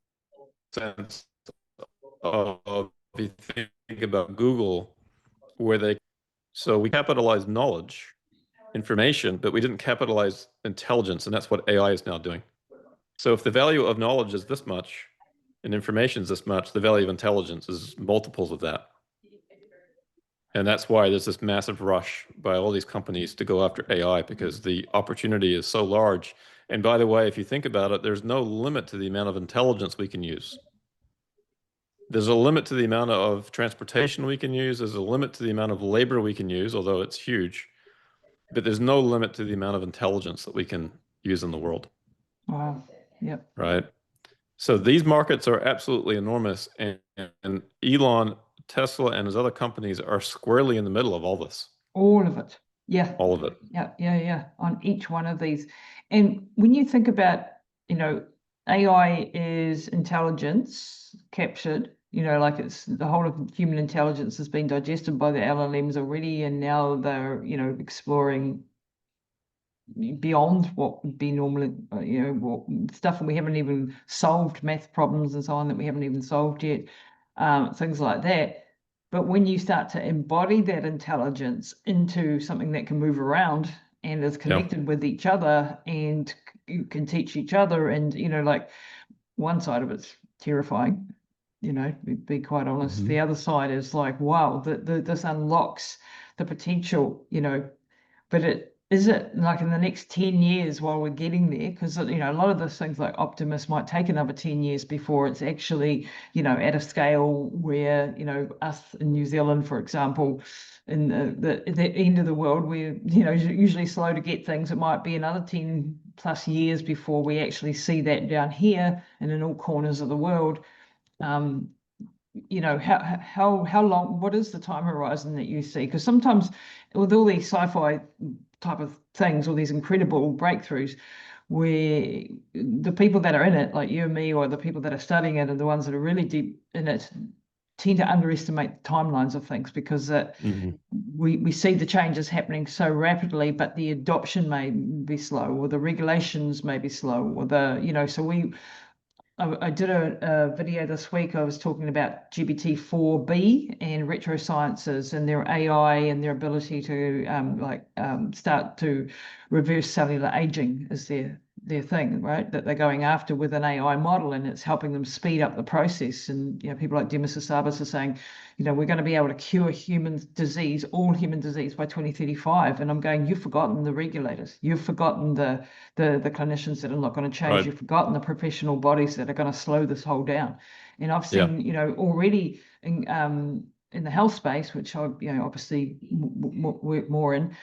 A: sense of, if you think about Google, so we capitalize knowledge, information, but we didn't capitalize intelligence, and that's what AI is now doing. So if the value of knowledge is this much and information is this much, the value of intelligence is multiples of that. And that's why there's this massive rush by all these companies to go after AI, because the opportunity is so large. And by the way, if you think about it, there's no limit to the amount of intelligence we can use. There's a limit to the amount of transportation we can use. There's a limit to the amount of labor we can use, although it's huge. But there's no limit to the amount of intelligence that we can use in the world.
B: Wow. Yep.
A: Right. So these markets are absolutely enormous. And Elon, Tesla, and his other companies are squarely in the middle of all this.
B: All of it. Yeah.
A: All of it.
B: Yeah. On each one of these. And when you think about, AI is intelligence captured, like it's the whole of human intelligence has been digested by the LLMs already, and now they're, exploring beyond what would be normally, stuff, and we haven't even solved math problems and so on that we haven't even solved yet, things like that. But when you start to embody that intelligence into something that can move around and is connected with each other and can teach each other, and like one side of it's terrifying, be quite honest. The other side is like, wow, this unlocks the potential, but is it like in the next 10 years while we're getting there? Because, a lot of those things like Optimus might take another 10 years before it's actually, at a scale where, us in New Zealand, for example, in the end of the world, we're, usually slow to get things. It might be another 10 plus years before we actually see that down here and in all corners of the world. How long, what is the time horizon that you see? Because sometimes with all these sci-fi type of things, all these incredible breakthroughs, where the people that are in it, like you and me, or the people that are studying it, and the ones that are really deep in it, tend to underestimate the timelines of things, because we see the changes happening so rapidly, but the adoption may be slow, or the regulations may be slow, or so I did a video this week. I was talking about GPT-4B and retrosciences and their AI and their ability to start to reverse cellular aging is their thing, right? That they're going after with an AI model, and it's helping them speed up the process. And people like Demis Hassabis are saying, we're going to be able to cure all human disease by 2035. And I'm going, you've forgotten the regulators. You've forgotten the clinicians that are not going to change.
A: Right.
B: You've forgotten the professional bodies that are going to slow this whole down. And I've
A: Yeah.
B: seen, already in the health space, which I, obviously work more in,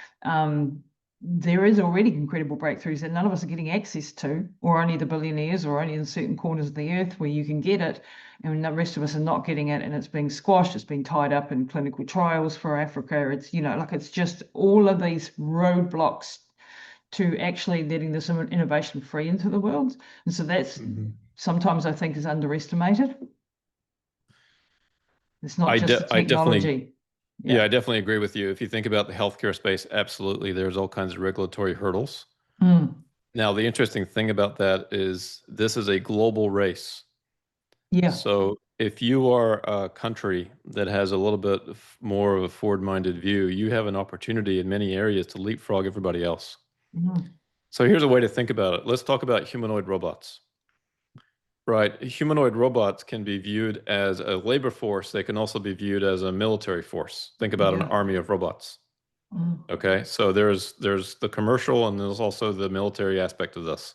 B: there is already incredible breakthroughs that none of us are getting access to, or only the billionaires, or only in certain corners of the earth where you can get it, and the rest of us are not getting it, and it's being squashed. It's being tied up in clinical trials for Africa. It's it's just all of these roadblocks to actually letting this innovation free into the world. And so that's sometimes I think is underestimated. It's not just the
A: I definitely,
B: technology.
A: yeah, I definitely agree with you. If you think about the healthcare space, absolutely, there's all kinds of regulatory hurdles. Now, the interesting thing about that is this is a global race.
B: Yeah.
A: So if you are a country that has a little bit more of a forward-minded view, you have an opportunity in many areas to leapfrog everybody else. So here's a way to think about it. Let's talk about humanoid robots. Right. Humanoid robots can be viewed as a labor force. They can also be viewed as a military force. Think about an army of robots. Okay. So there's the commercial and there's also the military aspect of this.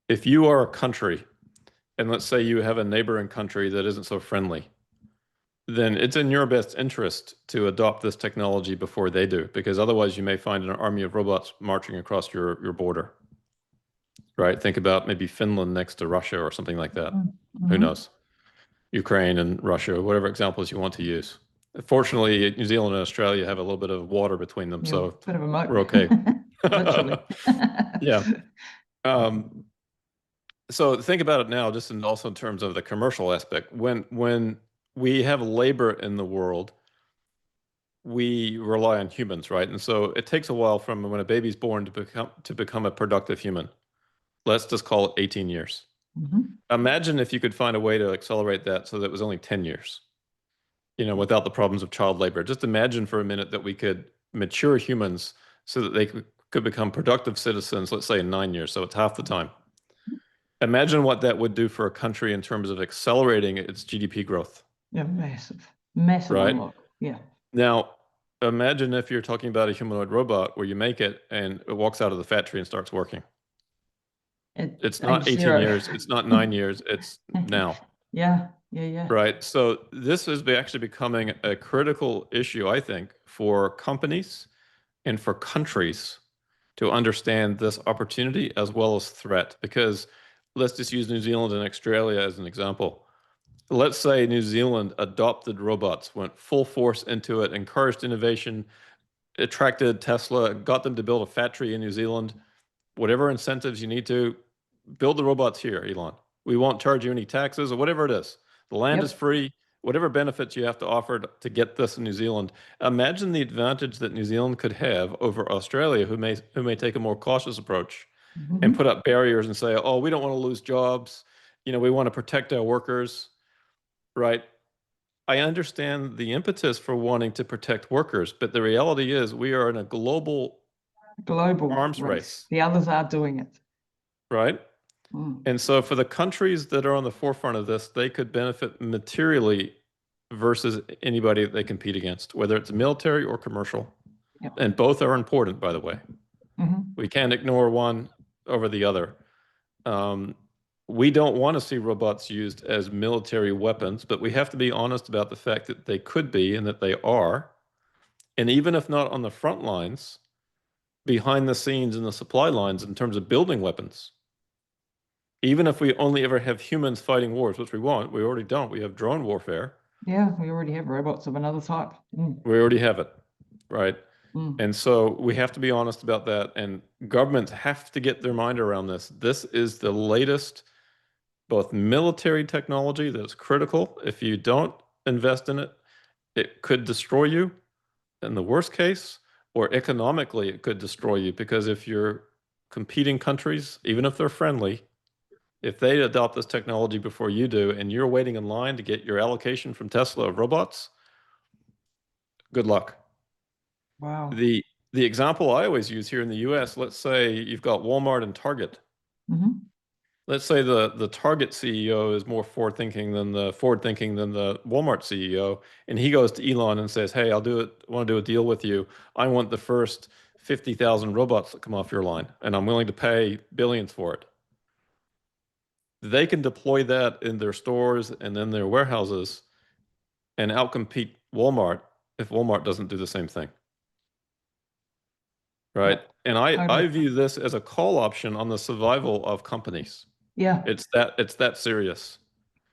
A: If you are a country, and let's say you have a neighboring country that isn't so friendly, then it's in your best interest to adopt this technology before they do, because otherwise you may find an army of robots marching across your border. Right? Think about maybe Finland next to Russia or something like that. Who knows? Ukraine and Russia, whatever examples you want to use. Fortunately, New Zealand and Australia have a little bit of water between them, so
B: bit of a moat.
A: we're okay.
B: Literally.
A: Yeah. So think about it now, just also in terms of the commercial aspect. When we have labor in the world, we rely on humans, right? And so it takes a while from when a baby's born to become a productive human. Let's just call it 18 years. Imagine if you could find a way to accelerate that so that it was only 10 years, without the problems of child labor. Just imagine for a minute that we could mature humans so that they could become productive citizens, let's say in 9 years, so it's half the time. Imagine what that would do for a country in terms of accelerating its GDP growth.
B: Yeah, massive
A: right?
B: unlock. Yeah.
A: Now, imagine if you're talking about a humanoid robot where you make it and it walks out of the factory and starts working. It's not 18 years, it's not 9 years, it's now.
B: Yeah.
A: Right. So this is actually becoming a critical issue, I think, for companies and for countries to understand this opportunity as well as threat. Because let's just use New Zealand and Australia as an example. Let's say New Zealand adopted robots, went full force into it, encouraged innovation, attracted Tesla, got them to build a factory in New Zealand. Whatever incentives you need to, build the robots here, Elon. We won't charge you any taxes or whatever it is. The land is free. Whatever benefits you have to offer to get this in New Zealand. Imagine the advantage that New Zealand could have over Australia, who may take a more cautious approach and put up barriers and say, oh, we don't want to lose jobs. We want to protect our workers, right? I understand the impetus for wanting to protect workers, but the reality is we are in a global arms race.
B: The others are doing it.
A: Right? And so for the countries that are on the forefront of this, they could benefit materially versus anybody that they compete against, whether it's military or commercial. And both are important, by the way. We can't ignore one over the other. We don't want to see robots used as military weapons, but we have to be honest about the fact that they could be and that they are. And even if not on the front lines, behind the scenes in the supply lines in terms of building weapons. Even if we only ever have humans fighting wars, which we won't, we already don't. We have drone warfare.
B: Yeah, we already have robots of another type.
A: We already have it, right? And so we have to be honest about that. And governments have to get their mind around this. This is the latest, both military technology that's critical. If you don't invest in it, it could destroy you in the worst case, or economically, it could destroy you because if you're competing countries, even if they're friendly, If they adopt this technology before you do, and you're waiting in line to get your allocation from Tesla of robots, good luck.
B: Wow.
A: The example I always use here in the US, let's say you've got Walmart and Target.
B: Hmm.
A: Let's say the Target CEO is more forward-thinking than the Walmart CEO, and he goes to Elon and says, "Hey, I want to do a deal with you. I want the first 50,000 robots that come off your line, and I'm willing to pay billions for it." They can deploy that in their stores and in their warehouses and outcompete Walmart if Walmart doesn't do the same thing, right?
B: Yep.
A: And I
B: Totally.
A: view this as a call option on the survival of companies.
B: Yeah.
A: It's that serious.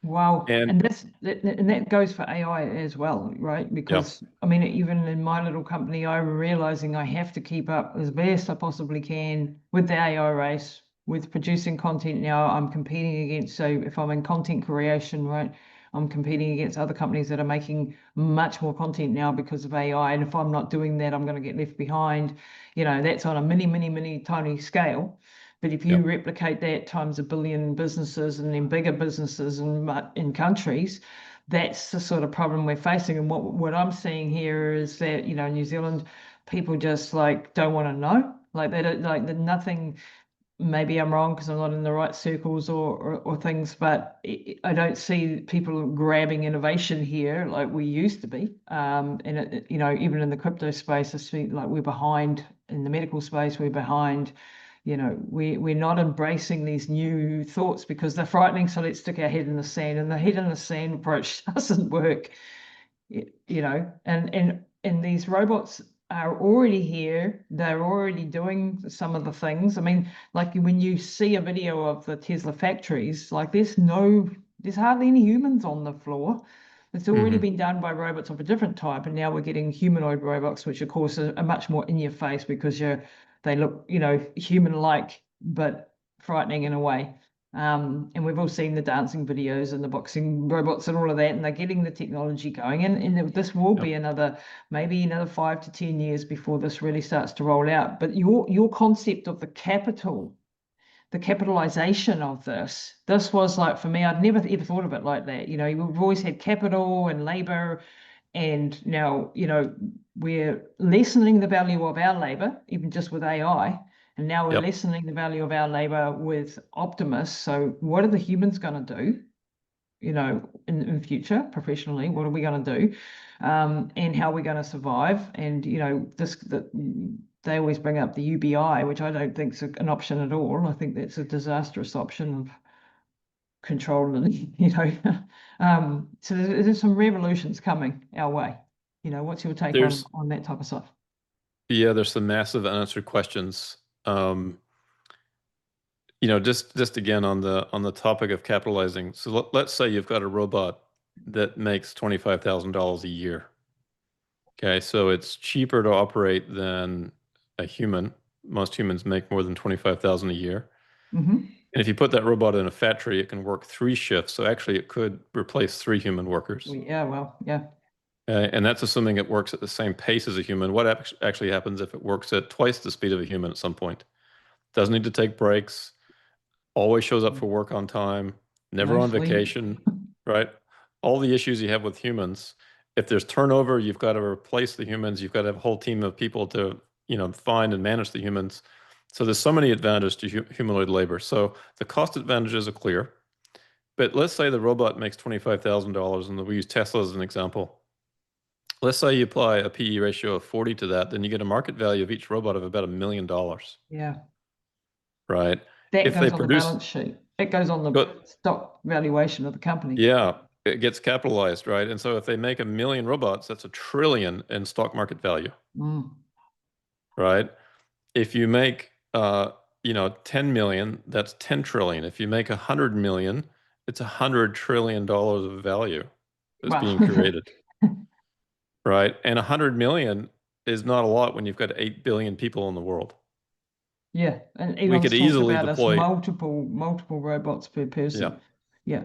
B: Wow.
A: And
B: And that goes for AI as well, right?
A: yeah,
B: Because I mean, even in my little company, I'm realizing I have to keep up as best I possibly can with the AI race, with producing content now. I'm competing against, so if I'm in content creation, right, I'm competing against other companies that are making much more content now because of AI. And if I'm not doing that, I'm going to get left behind. That's on a mini tiny scale. But if
A: yeah,
B: you replicate that times a billion businesses and then bigger businesses in countries, that's the sort of problem we're facing. And what I'm seeing here is that, New Zealand people just like don't want to know. Like they don't like nothing. Maybe I'm wrong because I'm not in the right circles or things, but I don't see people grabbing innovation here like we used to be. And even in the crypto space, I see like we're behind in the medical space. We're behind. We're not embracing these new thoughts because they're frightening. So let's stick our head in the sand, and the head in the sand approach doesn't work. And these robots are already here. They're already doing some of the things. I mean, like when you see a video of the Tesla factories, like there's hardly any humans on the floor. It's already
A: hmm
B: been done by robots of a different type, and now we're getting humanoid robots, which of course are much more in your face because they look, human-like but frightening in a way. And we've all seen the dancing videos and the boxing robots and all of that, and they're getting the technology going. And this will
A: Yep.
B: be maybe another 5 to 10 years before this really starts to roll out. But your concept of the capitalization of this was like for me, I'd never ever thought of it like that. We've always had capital and labor, and now, we're lessening the value of our labor, even just with AI. And now we're
A: Yep.
B: lessening the value of our labor with Optimus. So what are the humans going to do, in future professionally? What are we going to do? And how are we going to survive? And, they always bring up the UBI, which I don't think is an option at all. I think that's a disastrous option of control and so there's some revolutions coming our way. What's your take on
A: There's
B: that type of stuff?
A: there's some massive unanswered questions. Um, just again on the topic of capitalizing. So let's say you've got a robot that makes $25,000 a year. Okay, so it's cheaper to operate than a human. Most humans make more than 25,000 a year.
B: Hmm.
A: And if you put that robot in a factory, it can work 3 shifts. So actually, it could replace 3 human workers.
B: Yeah, well, yeah.
A: And that's assuming it works at the same pace as a human. What actually happens if it works at twice the speed of a human at some point? Doesn't need to take breaks, always shows up for work on time, never
B: No
A: on
B: sleep.
A: vacation, right? All the issues you have with humans. If there's turnover, you've got to replace the humans. You've got to have a whole team of people to, find and manage the humans. So there's so many advantages to humanoid labor. So the cost advantages are clear. But let's say the robot makes $25,000, and we use Tesla as an example. Let's say you apply a PE ratio of 40 to that, then you get a market value of each robot of about $1 million,
B: Yeah,
A: right?
B: that
A: If they
B: goes on the
A: produce,
B: balance sheet. It goes on the
A: go,
B: stock valuation of the company.
A: yeah, it gets capitalized, right? And so if they make 1 million robots, that's 1 trillion in stock market value,
B: Mm.
A: right? If you make, 10 million, that's 10 trillion. If you make 100 million, it's $100 trillion of value that's being
B: Wow.
A: created, right? And 100 million is not a lot when you've got 8 billion people in the world.
B: Yeah, and
A: We
B: Elon's
A: could
B: talked
A: easily
B: about us
A: deploy,
B: multiple robots per
A: yeah,
B: person. Yeah.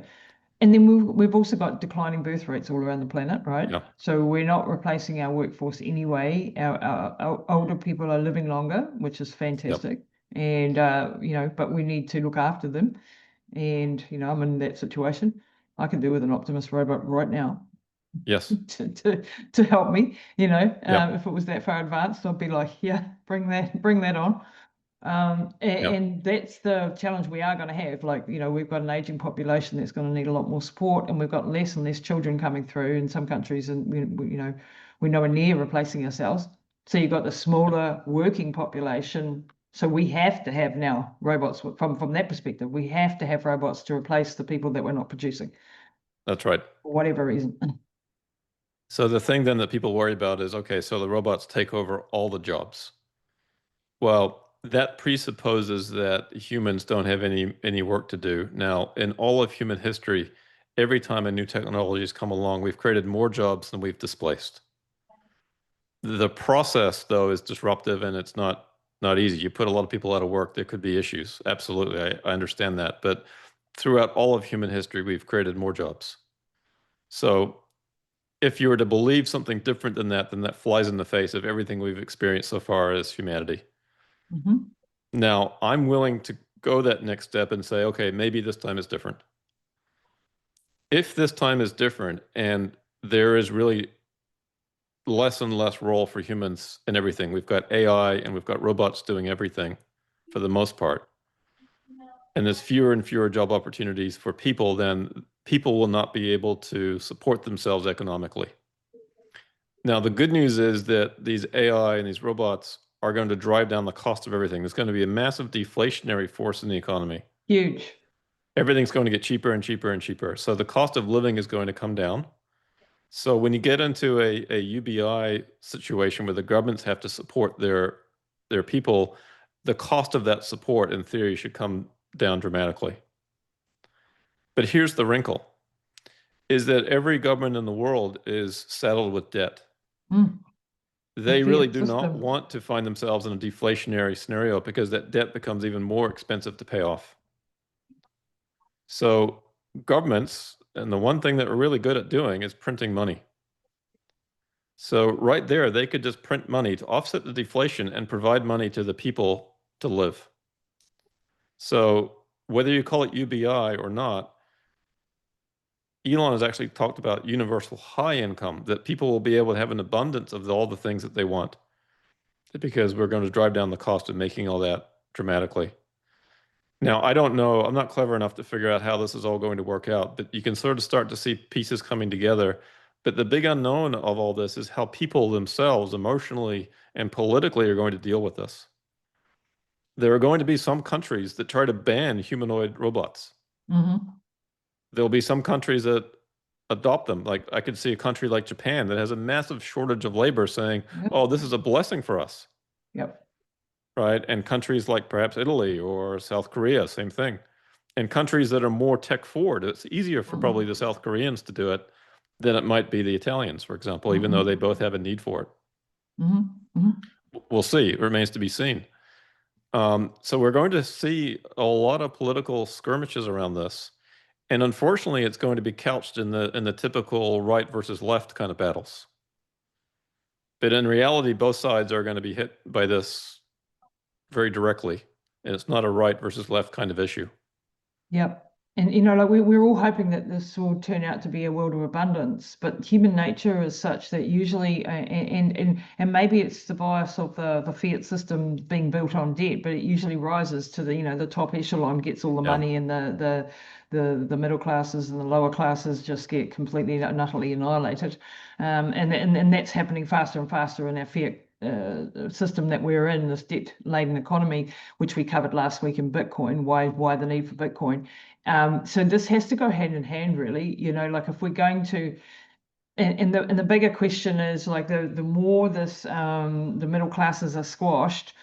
B: And then we've also got declining birth rates all around the planet, right?
A: yeah,
B: So we're not replacing our workforce anyway. Our older people are living longer, which is
A: yep.
B: fantastic. And but we need to look after them. And, I'm in that situation. I can do with an Optimus robot right now
A: Yes.
B: to help me,
A: Yep.
B: if it was that far advanced, I'd be like, yeah, bring that on.
A: Yep.
B: And that's the challenge we are going to have. Like, we've got an aging population that's going to need a lot more support, and we've got less and less children coming through in some countries, and we're nowhere near replacing ourselves. So you've got the smaller working population. So we have to have now robots from that perspective. We have to have robots to replace the people that we're not producing
A: That's right.
B: for whatever reason.
A: So the thing then that people worry about is, okay, so the robots take over all the jobs. Well, that presupposes that humans don't have any work to do. Now, in all of human history, every time a new technology has come along, we've created more jobs than we've displaced. The process, though, is disruptive and it's not easy. You put a lot of people out of work, there could be issues. Absolutely, I understand that. But throughout all of human history, we've created more jobs. So if you were to believe something different than that, then that flies in the face of everything we've experienced so far as humanity.
B: Mhm.
A: Now, I'm willing to go that next step and say, okay, maybe this time is different. If this time is different and there is really less and less role for humans in everything, we've got AI and we've got robots doing everything for the most part, and there's fewer and fewer job opportunities for people, then people will not be able to support themselves economically. Now, the good news is that these AI and these robots are going to drive down the cost of everything. There's going to be a massive deflationary force in the economy.
B: Huge.
A: Everything's going to get cheaper and cheaper and cheaper. So the cost of living is going to come down. So when you get into a UBI situation where the governments have to support their people, the cost of that support in theory should come down dramatically. But here's the wrinkle, is that every government in the world is saddled with debt.
B: Mm. The
A: They really
B: fiat
A: do not
B: system.
A: want to find themselves in a deflationary scenario because that debt becomes even more expensive to pay off. So governments, and the one thing that we're really good at doing is printing money. So right there, they could just print money to offset the deflation and provide money to the people to live. So whether you call it UBI or not, Elon has actually talked about universal high income, that people will be able to have an abundance of all the things that they want because we're going to drive down the cost of making all that dramatically. Now, I don't know, I'm not clever enough to figure out how this is all going to work out, but you can sort of start to see pieces coming together. But the big unknown of all this is how people themselves, emotionally and politically, are going to deal with this. There are going to be some countries that try to ban humanoid robots.
B: Mm-hmm.
A: There'll be some countries that adopt them. Like I could see a country like Japan that has a massive shortage of labor saying,
B: Yep.
A: oh, this is a blessing for us,
B: Yep.
A: right? And countries like perhaps Italy or South Korea, same thing. And countries that are more tech forward, it's easier for probably the
B: Mm-hmm.
A: South Koreans to do it than it might be the Italians, for example, even though they
B: Mm-hmm.
A: both have a need for it.
B: Mm-hmm. Mm-hmm.
A: We'll see. It remains to be seen. So we're going to see a lot of political skirmishes around this. And unfortunately, it's going to be couched in the typical right versus left kind of battles. But in reality, both sides are going to be hit by this very directly. And it's not a right versus left kind of issue.
B: Yep. And like we're all hoping that this will turn out to be a world of abundance, but human nature is such that usually, and maybe it's the bias of the fiat system being built on debt, but it usually rises to the top echelon gets all the
A: Yeah.
B: money, and the middle classes and the lower classes just get completely and utterly annihilated, and that's happening faster and faster in our fiat system that we're in, this debt-laden economy, which we covered last week in Bitcoin. Why the need for Bitcoin? So this has to go hand in hand, really. Like if we're going to, and the bigger question is like the more this the middle classes are squashed,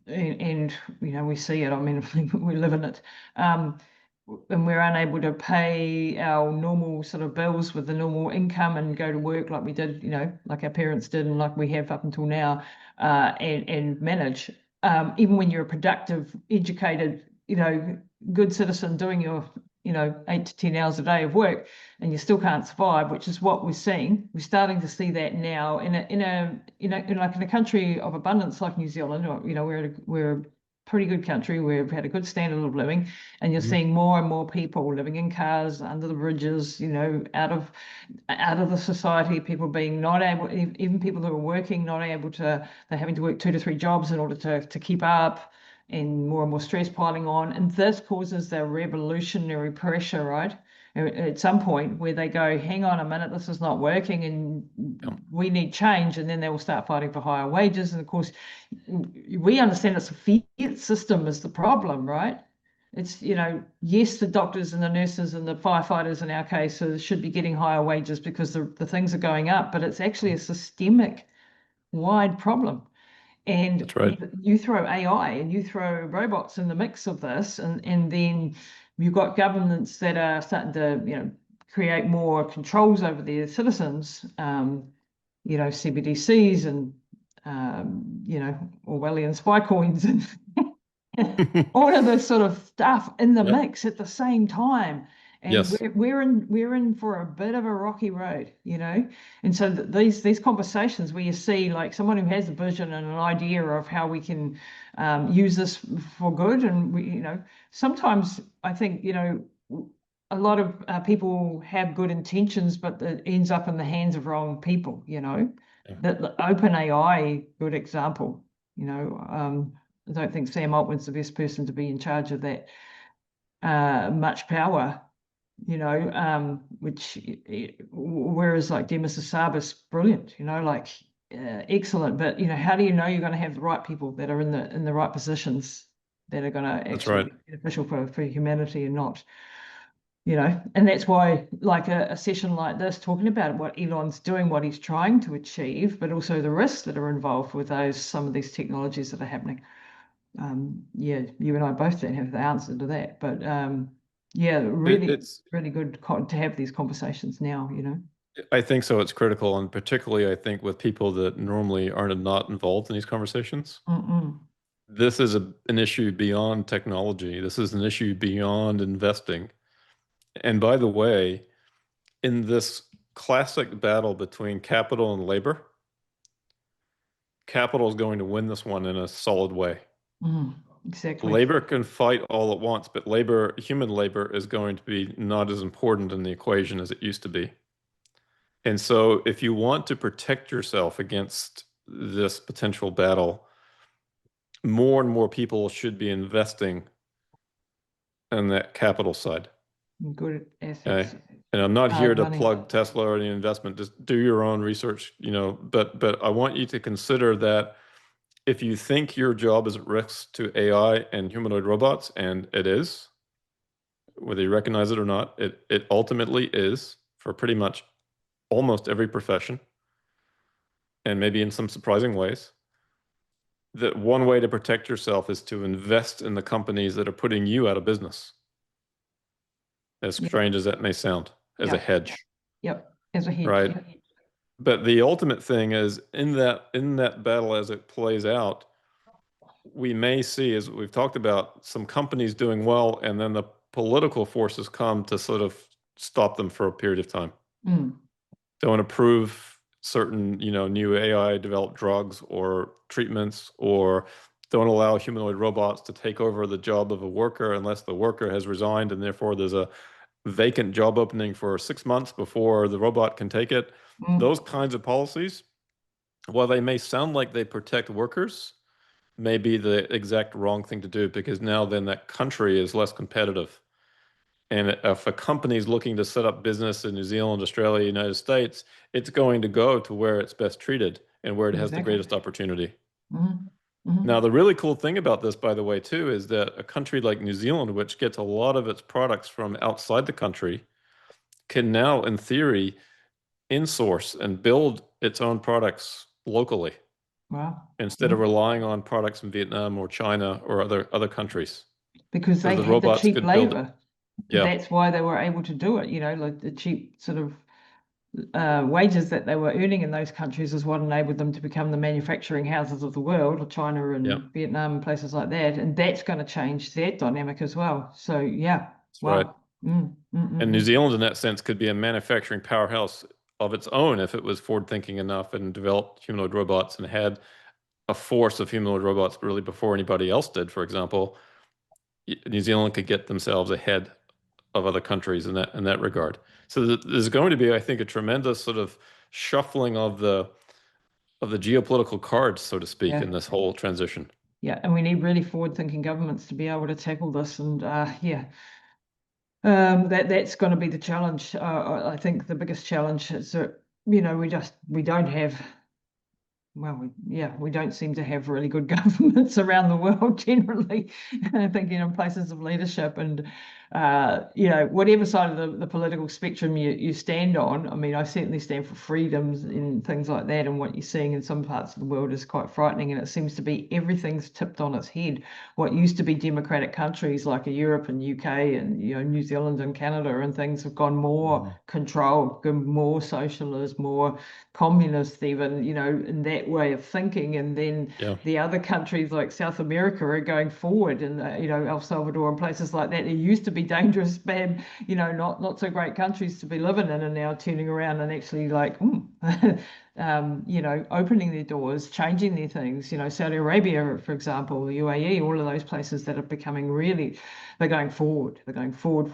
B: and we see it. I mean, we live in it. And we're unable to pay our normal sort of bills with the normal income and go to work like we did, like our parents did and like we have up until now, and manage. Even when you're a productive, educated, good citizen doing your, 8 to 10 hours a day of work, and you still can't survive, which is what we're seeing. We're starting to see that now in a like in a country of abundance like New Zealand, or we're pretty good country. We've had a good standard of living, and you're
A: Mhm.
B: seeing more and more people living in cars under the bridges, out of the society, people being not able, even people who are working, not able to, they're having to work 2 to 3 jobs in order to keep up, and more stress piling on. And this causes the revolutionary pressure, right? At some point where they go, hang on a minute, this is not working and
A: Yeah,
B: we need change. And then they will start fighting for higher wages. And of course, we understand it's a fiat system is the problem, right? It's, yes, the doctors and the nurses and the firefighters in our case should be getting higher wages because the things are going up, but it's actually a systemic wide problem. And
A: that's right.
B: you throw AI and you throw robots in the mix of this, and then you've got governments that are starting to, create more controls over their citizens, CBDCs and, Orwellian spy coins and all of this sort of stuff in the
A: Yep.
B: mix at the same time. And
A: Yes,
B: we're in for a bit of a rocky road, And so these conversations where you see like someone who has a vision and an idea of how we can use this for good, and sometimes I think a lot of people have good intentions, but it ends up in the hands of wrong people.
A: yeah,
B: The open AI, good example. I don't think Sam Altman's the best person to be in charge of that much power, which whereas like Demis Hassabis, brilliant, like excellent. But how do you know you're going to have the right people that are in the right positions that are going to
A: that's
B: actually
A: right.
B: be beneficial for humanity and not, and that's why like a session like this talking about what Elon's doing, what he's trying to achieve, but also the risks that are involved with some of these technologies that are happening. Yeah, you and I both don't have the answer to that, but yeah, really,
A: It's,
B: really good to have these conversations now.
A: I think so. It's critical, and particularly I think with people that normally aren't not involved in these conversations.
B: Mm-mm.
A: This is an issue beyond technology. This is an issue beyond investing. And by the way, in this classic battle between capital and labor, capital is going to win this one in a solid way.
B: Mm, exactly.
A: Labor can fight all at once, but labor, human labor, is going to be not as important in the equation as it used to be. And so, if you want to protect yourself against this potential battle, more and more people should be investing in that capital side.
B: Good
A: Okay.
B: assets,
A: And I'm not here
B: hard
A: to
B: money.
A: plug Tesla or any investment. Just do your own research, but I want you to consider that if you think your job is at risk to AI and humanoid robots, and it is, whether you recognize it or not, it ultimately is for pretty much almost every profession, and maybe in some surprising ways, that one way to protect yourself is to invest in the companies that are putting you out of business, as
B: Yep,
A: strange as that may sound, as a
B: yep,
A: hedge,
B: yep. As a hedge,
A: right?
B: yep.
A: But the ultimate thing is in that battle as it plays out, we may see, as we've talked about, some companies doing well, and then the political forces come to sort of stop them for a period of time.
B: Mm,
A: Don't approve certain, new AI developed drugs or treatments, or don't allow humanoid robots to take over the job of a worker unless the worker has resigned and therefore there's a vacant job opening for 6 months before the robot can take it.
B: mm,
A: Those kinds of policies, while they may sound like they protect workers, may be the exact wrong thing to do because now then that country is less competitive. And if a company is looking to set up business in New Zealand, Australia, United States, it's going to go to where it's best treated and where it has the
B: exactly.
A: greatest opportunity.
B: Mm,
A: Now,
B: mm,
A: the really cool thing about this, by the way, too, is that a country like New Zealand, which gets a lot of its products from outside the country, can now, in theory, insource and build its own products locally
B: wow.
A: instead of
B: Mm.
A: relying on products from Vietnam or China or other countries
B: Because
A: because
B: they
A: the
B: had the
A: robots
B: cheap
A: could build it.
B: labor.
A: Yeah,
B: That's why they were able to do it, like the cheap sort of wages that they were earning in those countries is what enabled them to become the manufacturing houses of the world, or China
A: yeah,
B: and Vietnam and places like that. And that's going to change that dynamic as well. So yeah,
A: that's right.
B: wow. Mm, mm, mm,
A: And New
B: mm.
A: Zealand, in that sense, could be a manufacturing powerhouse of its own if it was forward thinking enough and developed humanoid robots and had a force of humanoid robots really before anybody else did, for example, New Zealand could get themselves ahead of other countries in that regard. So there's going to be, I think, a tremendous sort of shuffling of the geopolitical cards, so to speak,
B: Yeah.
A: in this whole transition.
B: Yeah, and we need really forward-thinking governments to be able to tackle this. And yeah, that's going to be the challenge. I think the biggest challenge is that we don't have well, we don't seem to have really good governments around the world generally. I think, places of leadership and, whatever side of the political spectrum you stand on. I mean, I certainly stand for freedoms and things like that. And what you're seeing in some parts of the world is quite frightening. And it seems to be everything's tipped on its head. What used to be democratic countries like Europe and UK and, New Zealand and Canada and things have gone more controlled, more socialist, more communist even, in that way of thinking. And then
A: Yeah.
B: the other countries like South America are going forward, and El Salvador and places like that. It used to be dangerous, bad, not so great countries to be living in, and now turning around and actually like, opening their doors, changing their things. Saudi Arabia, for example, the UAE, all of those places that are becoming really, they're going forward. They're going forward,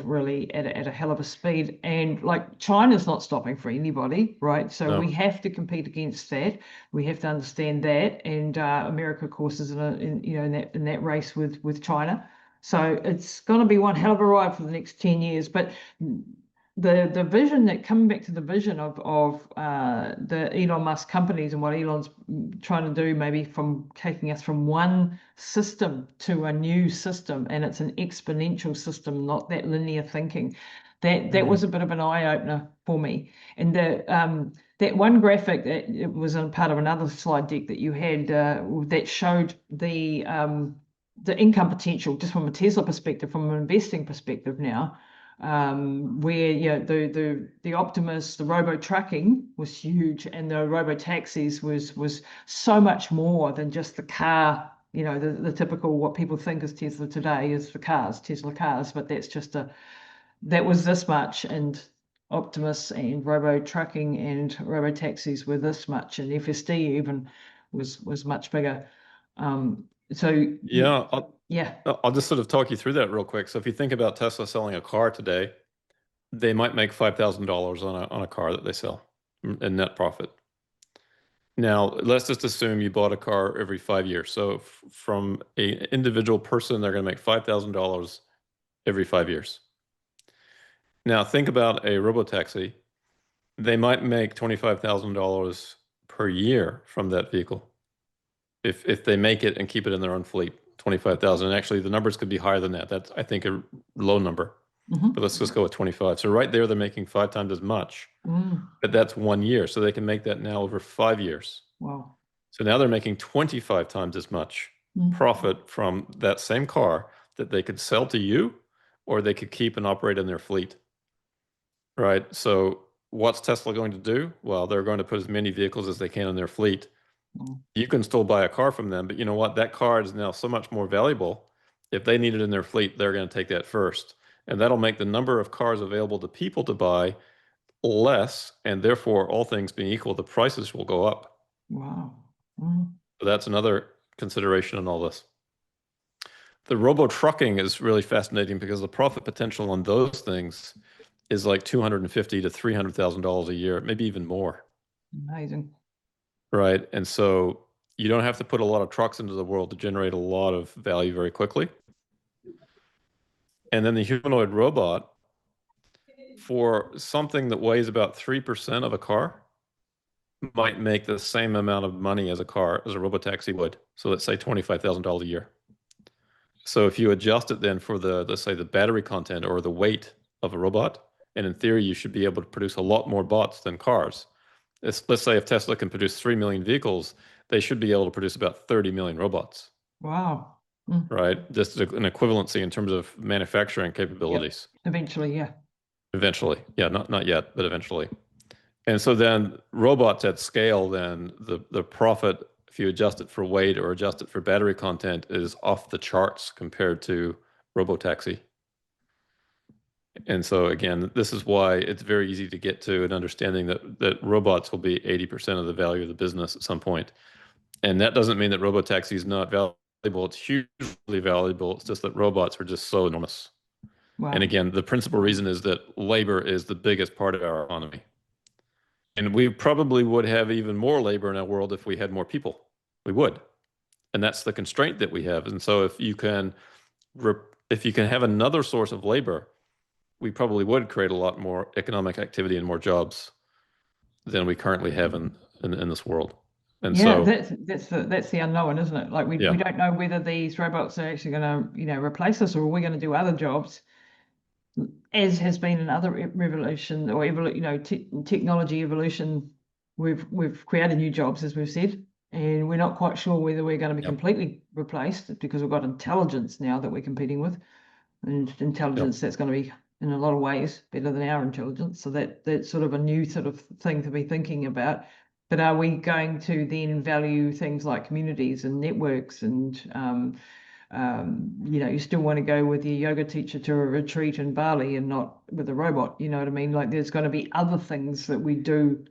B: really at a hell of a speed. And like China's not stopping for anybody, right? So
A: No.
B: we have to compete against that. We have to understand that. And America, of course, is in that race with China. So it's going to be one hell of a ride for the next 10 years. But the vision, that coming back to the vision of the Elon Musk companies and what Elon's trying to do, maybe from taking us from one system to a new system, and it's an exponential system, not that linear thinking. That was a bit of an eye opener for me. And that one graphic that it was in part of another slide deck that you had that showed the income potential just from a Tesla perspective, from an investing perspective now, where the Optimus, the robo trucking was huge, and the Robotaxis was so much more than just the car. The typical what people think is Tesla today is the cars, Tesla cars, but that was this much, and Optimus and robo trucking and Robotaxis were this much, and FSD even was much bigger. So
A: Yeah,
B: yeah.
A: I'll just sort of talk you through that real quick. So if you think about Tesla selling a car today, they might make $5,000 on a car that they sell in net profit. Now, let's just assume you bought a car every 5 years. So from an individual person, they're going to make $5,000 every 5 years. Now, think about a robotaxi. They might make $25,000 per year from that vehicle if they make it and keep it in their own fleet. 25,000. Actually, the numbers could be higher than that. That's, I think, a low number. But let's just go with 25. So right there, they're making 5 times as much. But that's 1 year. So they can make that now over 5 years.
B: Wow.
A: So now they're making 25 times as much profit from that same car that they could sell to you, or they could keep and operate in their fleet. Right. So what's Tesla going to do? Well, they're going to put as many vehicles as they can in their fleet. You can still buy a car from them, but you know what? That car is now so much more valuable. If they need it in their fleet, they're going to take that first. And that'll make the number of cars available to people to buy less, and therefore, all things being equal, the prices will go up.
B: Wow.
A: So that's another consideration in all this. The robo-trucking is really fascinating because the profit potential on those things is like $250,000 to $300,000 a year, maybe even more.
B: Amazing.
A: Right. And so you don't have to put a lot of trucks into the world to generate a lot of value very quickly. And then the humanoid robot, for something that weighs about 3% of a car, might make the same amount of money as a robotaxi would. So let's say $25,000 a year. So if you adjust it then for let's say the battery content or the weight of a robot, and in theory, you should be able to produce a lot more bots than cars. Let's say if Tesla can produce 3 million vehicles, they should be able to produce about 30 million robots.
B: Wow.
A: Right? Just an equivalency in terms of manufacturing capabilities.
B: Yep. Eventually, yeah.
A: Eventually. Yeah, not yet, but eventually. And so then robots at scale, then the profit, if you adjust it for weight or adjust it for battery content, is off the charts compared to Robotaxi. And so again, this is why it's very easy to get to an understanding that robots will be 80% of the value of the business at some point. And that doesn't mean that robotaxi is not valuable. It's hugely valuable. It's just that robots are just so enormous. And
B: Wow.
A: again, the principal reason is that labor is the biggest part of our economy. And we probably would have even more labor in our world if we had more people. We would. And that's the constraint that we have. And so if you can have another source of labor, we probably would create a lot more economic activity and more jobs than we currently have in this world. And
B: Yeah,
A: so,
B: that's the unknown, isn't it? Like we
A: yeah,
B: don't know whether these robots are actually going to, replace us, or are we going to do other jobs, as has been in other revolution or technology evolution. We've created new jobs, as we've said, and we're not quite sure whether we're going to be
A: yeah,
B: completely replaced, because we've got intelligence now that we're competing with, and
A: yeah,
B: intelligence that's going to be in a lot of ways better than our intelligence. So that's sort of a new sort of thing to be thinking about. But are we going to then value things like communities and networks, and you still want to go with your yoga teacher to a retreat in Bali and not with a robot? You know what I mean? Like there's going to be other things that we do,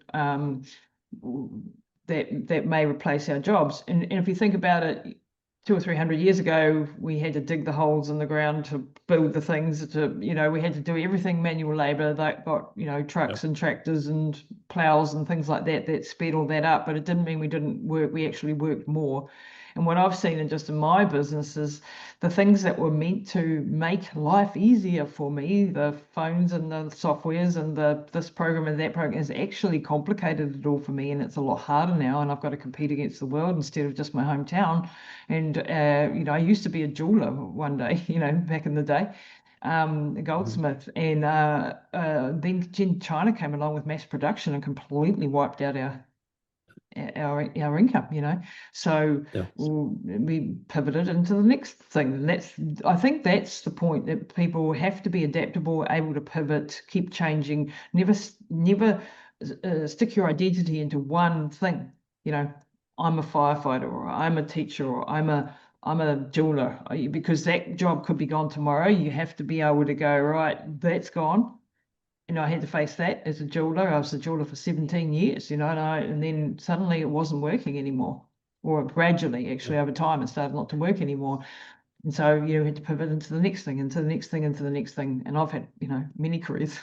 B: that may replace our jobs. And if you think about it, 200 or 300 years ago, we had to dig the holes in the ground to build the things. We had to do everything manual labor. That got,
A: yeah.
B: trucks and tractors and plows and things like that. That sped all that up, but it didn't mean we didn't work. We actually worked more. And what I've seen in my business is the things that were meant to make life easier for me, the phones and the softwares and this program and that program, has actually complicated it all for me, and it's a lot harder now. And I've got to compete against the world instead of just my hometown. And I used to be a jeweler one day, back in the day, a
A: Mhm.
B: goldsmith, and then China came along with mass production and completely wiped out our income. So
A: Yeah.
B: we pivoted into the next thing. And I think that's the point, that people have to be adaptable, able to pivot, keep changing, never stick your identity into one thing. I'm a firefighter, or I'm a teacher, or I'm a jeweler, because that job could be gone tomorrow. You have to be able to go, right, that's gone. I had to face that as a jeweler. I was a jeweler for 17 years, and then suddenly it wasn't working anymore, or gradually,
A: Yeah.
B: actually, over time, it started not to work anymore. And so you had to pivot into the next thing, into the next thing, into the next thing. And I've had, many careers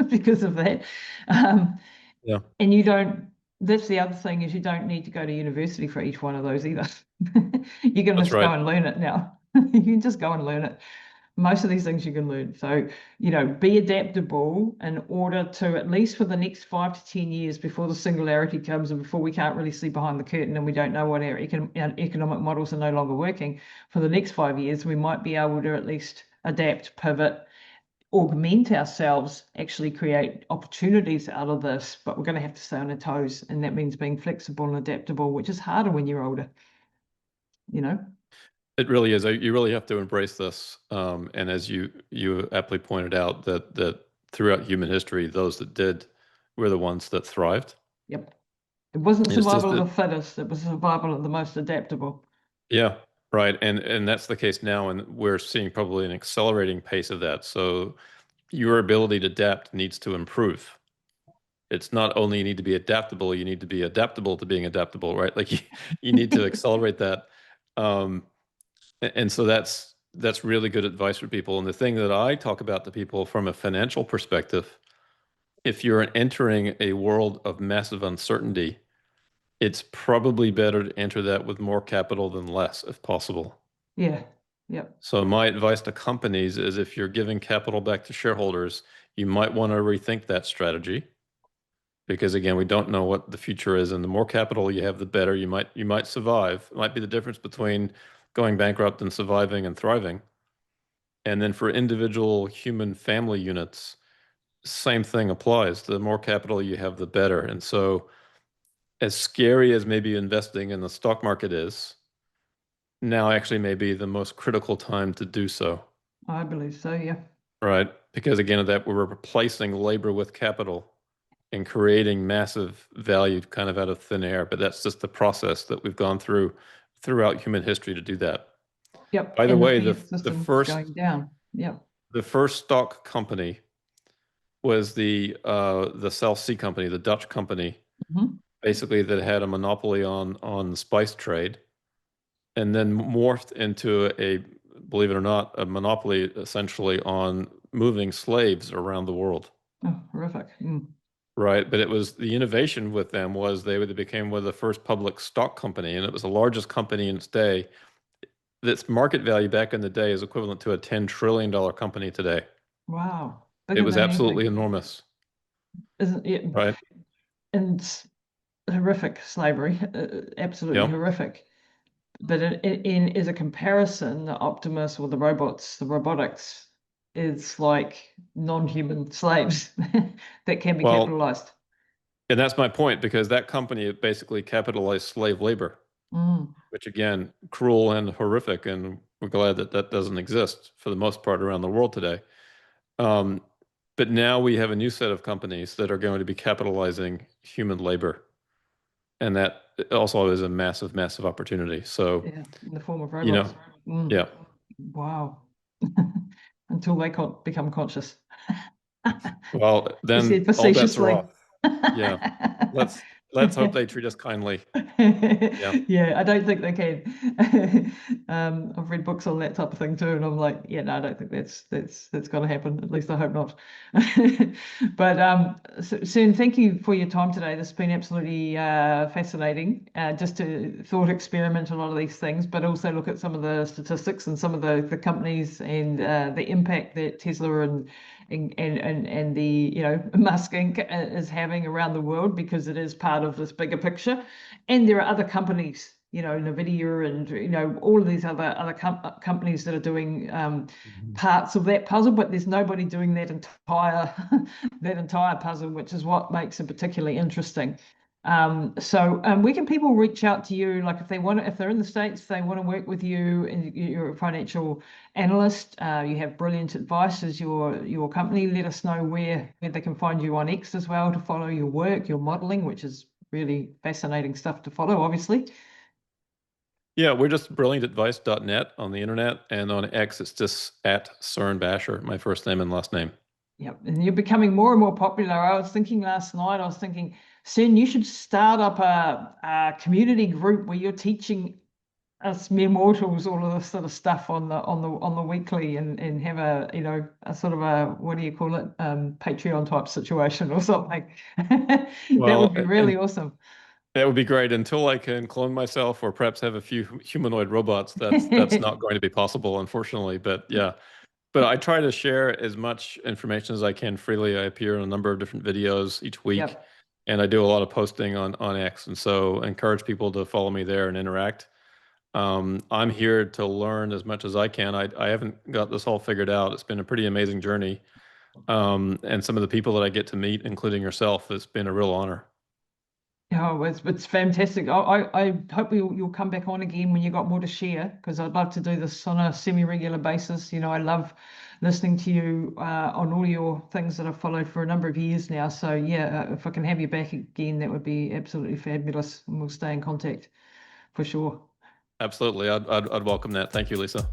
B: because of that. Um,
A: Yeah.
B: and that's the other thing, is you don't need to go to university for each one of those either. You can
A: That's
B: just go
A: right.
B: and learn it now. You can just go and learn it. Most of these things you can learn. So, be adaptable in order to, at least for the next 5 to 10 years, before the singularity comes and before we can't really see behind the curtain and we don't know what our economic models are no longer working. For the next 5 years, we might be able to at least adapt, pivot, augment ourselves, actually create opportunities out of this. But we're going to have to stay on our toes. And that means being flexible and adaptable, which is harder when you're older, you know?
A: It really is. You really have to embrace this. And as you aptly pointed out, that throughout human history, those that did were the ones that thrived.
B: Yep. It wasn't
A: And it's just
B: survival
A: that,
B: of the fittest, it was survival of the most adaptable.
A: yeah, right. And that's the case now, and we're seeing probably an accelerating pace of that. So your ability to adapt needs to improve. It's not only you need to be adaptable, you need to be adaptable to being adaptable, right? Like you need to accelerate that. Um, and so that's really good advice for people. And the thing that I talk about to people from a financial perspective, if you're entering a world of massive uncertainty, it's probably better to enter that with more capital than less, if possible.
B: Yeah. Yep.
A: So my advice to companies is if you're giving capital back to shareholders, you might want to rethink that strategy because again, we don't know what the future is, and the more capital you have, the better. You might survive. It might be the difference between going bankrupt and surviving and thriving. And then for individual human family units, same thing applies. The more capital you have, the better. And so, as scary as maybe investing in the stock market is, now actually may be the most critical time to do so,
B: I believe so. Yeah.
A: right? Because again, that we're replacing labor with capital and creating massive value kind of out of thin air. But that's just the process that we've gone through throughout human history to do that.
B: Yep.
A: By the
B: And the
A: way,
B: fear
A: the
B: system is
A: first
B: going down. Yep.
A: the first stock company was the Cell C company, the Dutch company,
B: Hmm.
A: basically that had a monopoly on the spice trade, and then morphed into a, believe it or not, a monopoly essentially on moving slaves around the world.
B: Oh, horrific.
A: Right, but it was the innovation with them was they became one of the first public stock company, and it was the largest company in its day. Its market value back in the day is equivalent to a $10 trillion company today.
B: Wow.
A: It
B: Bigger
A: was
B: than
A: absolutely
B: anything.
A: enormous,
B: Isn't it?
A: right?
B: And horrific slavery, absolutely
A: Yeah.
B: horrific. But as a comparison, the Optimus or the robots, the robotics, is like non-human slaves that can be
A: Well,
B: capitalized.
A: and that's my point because that company basically capitalized slave labor,
B: Mm,
A: which again, cruel and horrific, and we're glad that that doesn't exist for the most part around the world today. Um, but now we have a new set of companies that are going to be capitalizing human labor, and that also is a massive, massive opportunity. So,
B: yeah, in the form of
A: you
B: robots.
A: know, yeah.
B: Wow. Until they become conscious.
A: Well,
B: He
A: then
B: said
A: all bets are
B: facetiously.
A: off. Yeah. Let's hope they treat us kindly. Yeah.
B: Yeah, I don't think they can. I've read books on that type of thing too, and I'm like, yeah, no, I don't think that's going to happen. At least I hope not. But Cern, thank you for your time today. This has been absolutely fascinating. Just to thought experiment a lot of these things, but also look at some of the statistics and some of the companies and the impact that Tesla and the Musk Inc. is having around the world, because it is part of this bigger picture. And there are other companies, Nvidia and all of these other companies that are doing
A: Mhm.
B: parts of that puzzle, but there's nobody doing that entire that entire puzzle, which is what makes it particularly interesting. So where can people reach out to you? Like if they're in the States, they want to work with you, and you're a financial analyst, you have brilliant advice as your company. Let us know where they can find you on X as well to follow your work, your modeling, which is really fascinating stuff to follow, obviously.
A: Yeah, we're just brilliantadvice.net on the internet, and on X, it's just at Cern Basher, my first name and last name.
B: Yep, and you're becoming more and more popular. I was thinking last night, Sen, you should start up a community group where you're teaching us mere mortals all of this sort of stuff on the weekly, and have a sort of a, what do you call it, Patreon type situation or something. That would
A: Well,
B: be really
A: and
B: awesome.
A: that would be great until I can clone myself or perhaps have a few humanoid robots. That's not going to be possible, unfortunately. But yeah, but I try to share as much information as I can freely. I appear in a number of different videos each week,
B: Yep.
A: and I do a lot of posting on X, and so I encourage people to follow me there and interact. I'm here to learn as much as I can. I haven't got this all figured out. It's been a pretty amazing journey. And some of the people that I get to meet, including yourself, it's been a real honor.
B: Oh, it's fantastic. I hope you'll come back on again when you got more to share, because I'd love to do this on a semi-regular basis. I love listening to you on all your things that I've followed for a number of years now. So yeah, if I can have you back again, that would be absolutely fabulous, and we'll stay in contact for sure.
A: Absolutely. I'd welcome that. Thank you, Lisa.